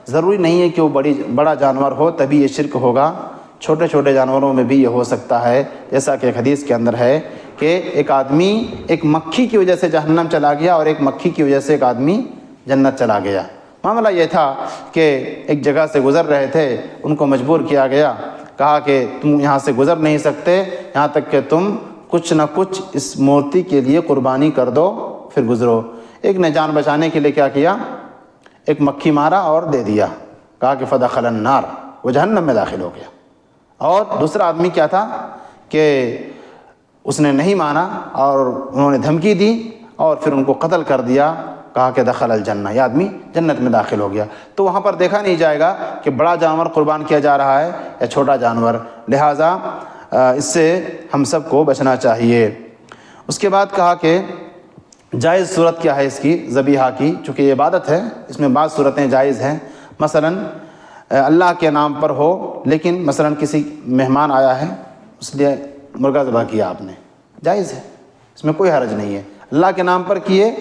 ضروری نہیں ہے کہ وہ بڑا جانور ہو تبھی یہ شرک ہوگا، چھوٹے چھوٹے جانوروں میں بھی یہ ہو سکتا ہے، جیسا کہ ایک حدیث کے اندر ہے کہ ایک آدمی ایک مکھی کی وجہ سے جہنم چلا گیا اور ایک مکھی کی وجہ سے ایک آدمی جنت چلا گیا۔ معاملہ یہ تھا کہ ایک جگہ سے گزر رہے تھے، ان کو مجبور کیا گیا، کہا کہ تم یہاں سے گزر نہیں سکتے یہاں تک کہ تم کچھ نہ کچھ اس مورتی کے لیے قربانی کر دو پھر گزرو۔ ایک نے جان بچانے کے لیے کیا کیا، ایک مکھی مارا اور دے دیا، کہا کہ فدخل النار، وہ جہنم میں داخل ہو گیا۔ اور دوسرا آدمی کیا تھا کہ اس نے نہیں مانا اور انہوں نے دھمکی دی اور پھر ان کو قتل کر دیا، کہا کہ دخل الجنہ، یہ آدمی جنت میں داخل ہو گیا۔ تو وہاں پر دیکھا نہیں جائے گا کہ بڑا جانور قربان کیا جا رہا ہے یا چھوٹا جانور، لہٰذا اس سے ہم سب کو بچنا چاہیے۔ اس کے بعد کہا کہ جائز صورت کیا ہے اس کی ذبیحہ کی، چونکہ یہ عبادت ہے اس میں بعض صورتیں جائز ہیں، مثلا اللہ کے نام پر ہو، لیکن مثلا کسی مہمان آیا ہے اس لیے مرغا ذبح کیا آپ نے، جائز ہے، اس میں کوئی حرج نہیں ہے، اللہ کے نام پر کیے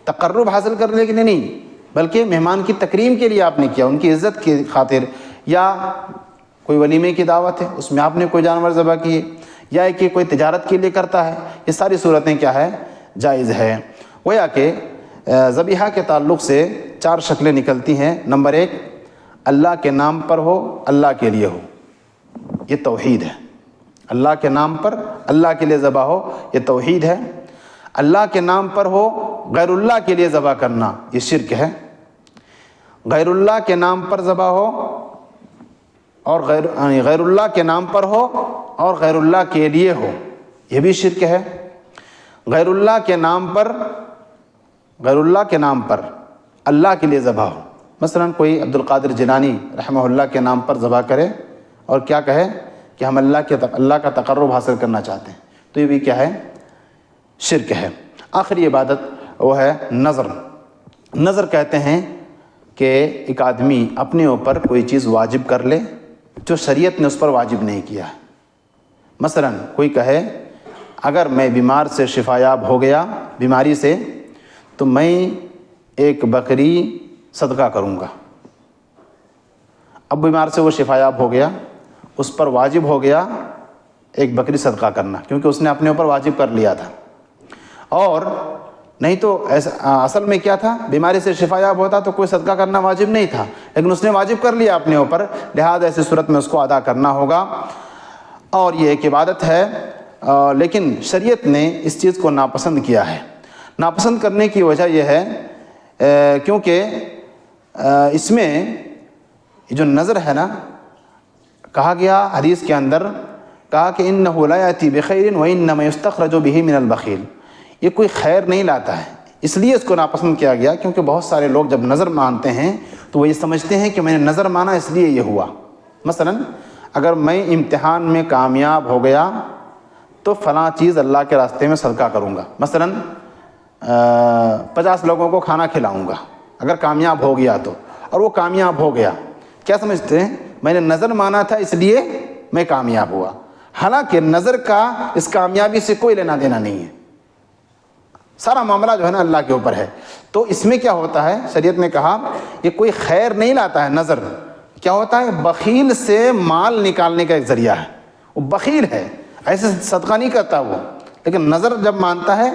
تقرب حاصل کرنے کے لیے نہیں، بلکہ مہمان کی تکریم کے لیے آپ نے کیا، ان کی عزت کی خاطر، یا کوئی ولیمے کی دعوت ہے اس میں آپ نے کوئی جانور ذبح کیے، یا کہ کوئی تجارت کے لیے کرتا ہے، یہ ساری صورتیں کیا ہے، جائز ہے۔ گویا کہ ذبیحہ کے تعلق سے 4 شکلیں نکلتی ہیں۔ نمبر 1، اللہ کے نام پر ہو، اللہ کے لیے ہو، یہ توحید ہے۔ اللہ کے نام پر اللہ کے لیے ذبح ہو، یہ توحید ہے۔ اللہ کے نام پر ہو، غیر اللہ کے لیے ذبح کرنا، یہ شرک ہے۔ غیر اللہ کے نام پر ذبح ہو اور غیر اللہ کے نام پر ہو اور غیر اللہ کے لیے ہو، یہ بھی شرک ہے۔ غیر اللہ کے نام پر اللہ کے لیے ذبح ہو، مثلا کوئی عبد القادر جیلانی رحمہ اللہ کے نام پر ذبح کرے اور کیا کہے کہ ہم اللہ کا تقرب حاصل کرنا چاہتے ہیں، تو یہ بھی کیا ہے، شرک ہے۔ آخری عبادت وہ ہے نذر۔ نذر کہتے ہیں کہ ایک آدمی اپنے اوپر کوئی چیز واجب کر لے جو شریعت نے اس پر واجب نہیں کیا ہے۔ مثلا کوئی کہے اگر میں بیمار سے شفا یاب ہو گیا بیماری سے تو میں ایک بکری صدقہ کروں گا۔ اب بیمار سے وہ شفا یاب ہو گیا، اس پر واجب ہو گیا ایک بکری صدقہ کرنا، کیونکہ اس نے اپنے اوپر واجب کر لیا تھا۔ اور نہیں تو اصل میں کیا تھا، بیماری سے شفا یاب ہوتا تو کوئی صدقہ کرنا واجب نہیں تھا، لیکن اس نے واجب کر لیا اپنے اوپر، لہذا ایسی صورت میں اس کو ادا کرنا ہوگا، اور یہ ایک عبادت ہے۔ لیکن شریعت نے اس چیز کو ناپسند کیا ہے۔ ناپسند کرنے کی وجہ یہ ہے کیونکہ اس میں جو نظر ہے نا، کہا گیا حدیث کے اندر، کہا کہ انہ لا یاتی بخیر وانما یستخرج به من البخیل، یہ کوئی خیر نہیں لاتا ہے، اس لیے اس کو ناپسند کیا گیا، کیونکہ بہت سارے لوگ جب نظر مانتے ہیں تو وہ یہ سمجھتے ہیں کہ میں نے نظر مانا اس لیے یہ ہوا۔ مثلا اگر میں امتحان میں کامیاب ہو گیا تو فلاں چیز اللہ کے راستے میں صدقہ کروں گا، مثلا 50 لوگوں کو کھانا کھلاؤں گا اگر کامیاب ہو گیا تو، اور وہ کامیاب ہو گیا، کیا سمجھتے ہیں، میں نے نظر مانا تھا اس لیے میں کامیاب ہوا، حالانکہ نظر کا اس کامیابی سے کوئی لینا دینا نہیں ہے، سارا معاملہ جو ہے نا اللہ کے اوپر ہے۔ تو اس میں کیا ہوتا ہے، شریعت نے کہا یہ کوئی خیر نہیں لاتا ہے، نظر کیا ہوتا ہے، بخیل سے مال نکالنے کا ایک ذریعہ ہے، وہ بخیل ہے، ایسے صدقہ نہیں کرتا وہ، لیکن نظر جب مانتا ہے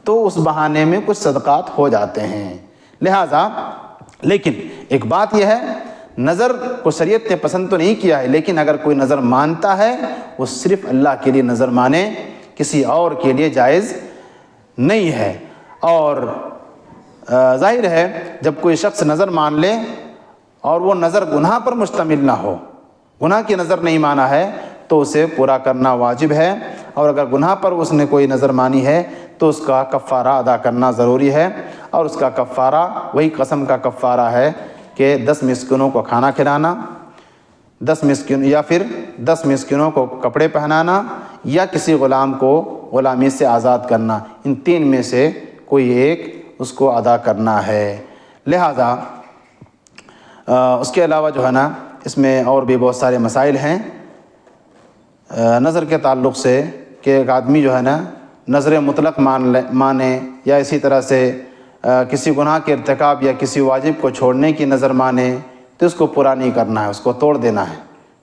تو اس بہانے میں کچھ صدقات ہو جاتے ہیں۔ لہٰذا لیکن ایک بات یہ ہے، نظر کو شریعت نے پسند تو نہیں کیا ہے، لیکن اگر کوئی نظر مانتا ہے وہ صرف اللہ کے لیے نظر مانے، کسی اور کے لیے جائز نہیں ہے۔ اور ظاہر ہے جب کوئی شخص نظر مان لے اور وہ نظر گناہ پر مشتمل نہ ہو، گناہ کی نظر نہیں مانا ہے تو اسے پورا کرنا واجب ہے، اور اگر گناہ پر اس نے کوئی نظر مانی ہے تو اس کا کفارہ ادا کرنا ضروری ہے، اور اس کا کفارہ وہی قسم کا کفارہ ہے کہ 10 مسکینوں کو کھانا کھلانا، 10 مسکین یا پھر 10 مسکینوں کو کپڑے پہنانا، یا کسی غلام کو غلامی سے آزاد کرنا، ان 3 میں سے کوئی ایک اس کو ادا کرنا ہے۔ لہذا اس کے علاوہ جو ہے نا اس میں اور بھی بہت سارے مسائل ہیں نظر کے تعلق سے، کہ ایک آدمی جو ہے نا نظر مطلق مانے، یا اسی طرح سے کسی گناہ کے ارتکاب یا کسی واجب کو چھوڑنے کی نظر مانے تو اس کو پورا نہیں کرنا ہے، اس کو توڑ دینا ہے۔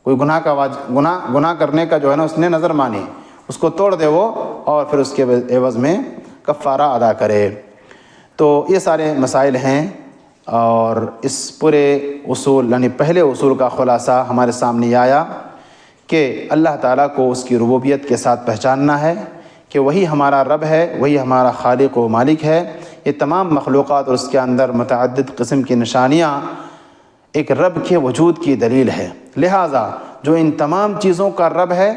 کوئی گناہ کرنے کا جو ہے نا اس نے نظر مانی، اس کو توڑ دے وہ، اور پھر اس کے عوض میں کفارہ ادا کرے۔ تو یہ سارے مسائل ہیں، اور اس پورے اصول یعنی پہلے اصول کا خلاصہ ہمارے سامنے آیا کہ اللہ تعالیٰ کو اس کی ربوبیت کے ساتھ پہچاننا ہے کہ وہی ہمارا رب ہے، وہی ہمارا خالق و مالک ہے۔ یہ تمام مخلوقات اور اس کے اندر متعدد قسم کی نشانیاں ایک رب کے وجود کی دلیل ہے۔ لہٰذا جو ان تمام چیزوں کا رب ہے،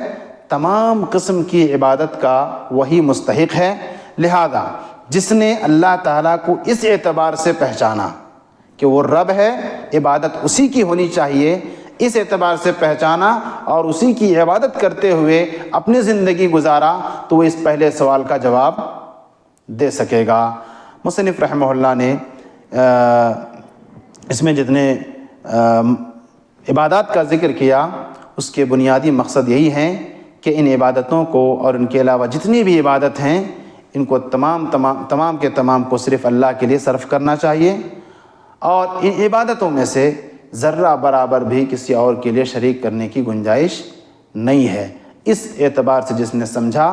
تمام قسم کی عبادت کا وہی مستحق ہے۔ لہٰذا جس نے اللہ تعالیٰ کو اس اعتبار سے پہچانا کہ وہ رب ہے، عبادت اسی کی ہونی چاہیے، اس اعتبار سے پہچانا اور اسی کی عبادت کرتے ہوئے اپنی زندگی گزارا، تو وہ اس پہلے سوال کا جواب دے سکے گا۔ مصنف رحمہ اللہ نے اس میں جتنے عبادات کا ذکر کیا، اس کے بنیادی مقصد یہی ہیں کہ ان عبادتوں کو اور ان کے علاوہ جتنی بھی عبادت ہیں، ان کو تمام کے تمام کو صرف اللہ کے لیے صرف کرنا چاہیے، اور ان عبادتوں میں سے ذرہ برابر بھی کسی اور کے لیے شریک کرنے کی گنجائش نہیں ہے۔ اس اعتبار سے جس نے سمجھا،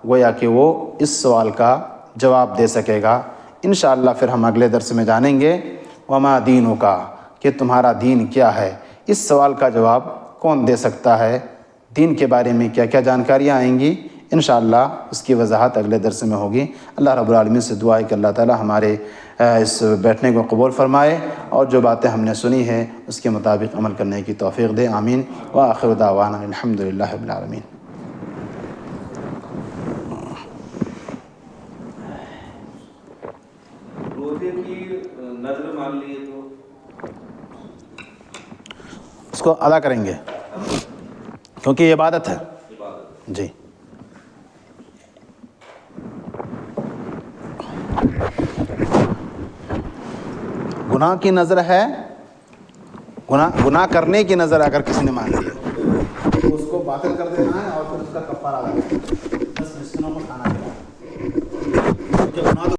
گویا کہ وہ اس سوال کا جواب دے سکے گا۔ انشاءاللہ پھر ہم اگلے درس میں جانیں گے وما دینک، کہ تمہارا دین کیا ہے۔ اس سوال کا جواب کون دے سکتا ہے، دین کے بارے میں کیا کیا جانکاریاں آئیں گی، انشاءاللہ اس کی وضاحت اگلے درس میں ہوگی۔ اللہ رب العالمین سے دعا ہے کہ اللہ تعالی ہمارے اس بیٹھنے کو قبول فرمائے، اور جو باتیں ہم نے سنی ہیں اس کے مطابق عمل کرنے کی توفیق دے۔ آمین۔ وآخر دعوانا الحمدللہ رب العالمین۔ روزے کی نظر مان لیے تو اس کو ادا کریں گے کیونکہ یہ عبادت ہے۔ جی گناہ کی نظر ہے، گناہ کرنے کی نظر اگر کسی نے مان لی تو اس کو باطل کر دینا ہے اور پھر اس کا کفارہ ادا کرنا ہے۔ 10 مسکینوں کو کھانا کھلانا ہے۔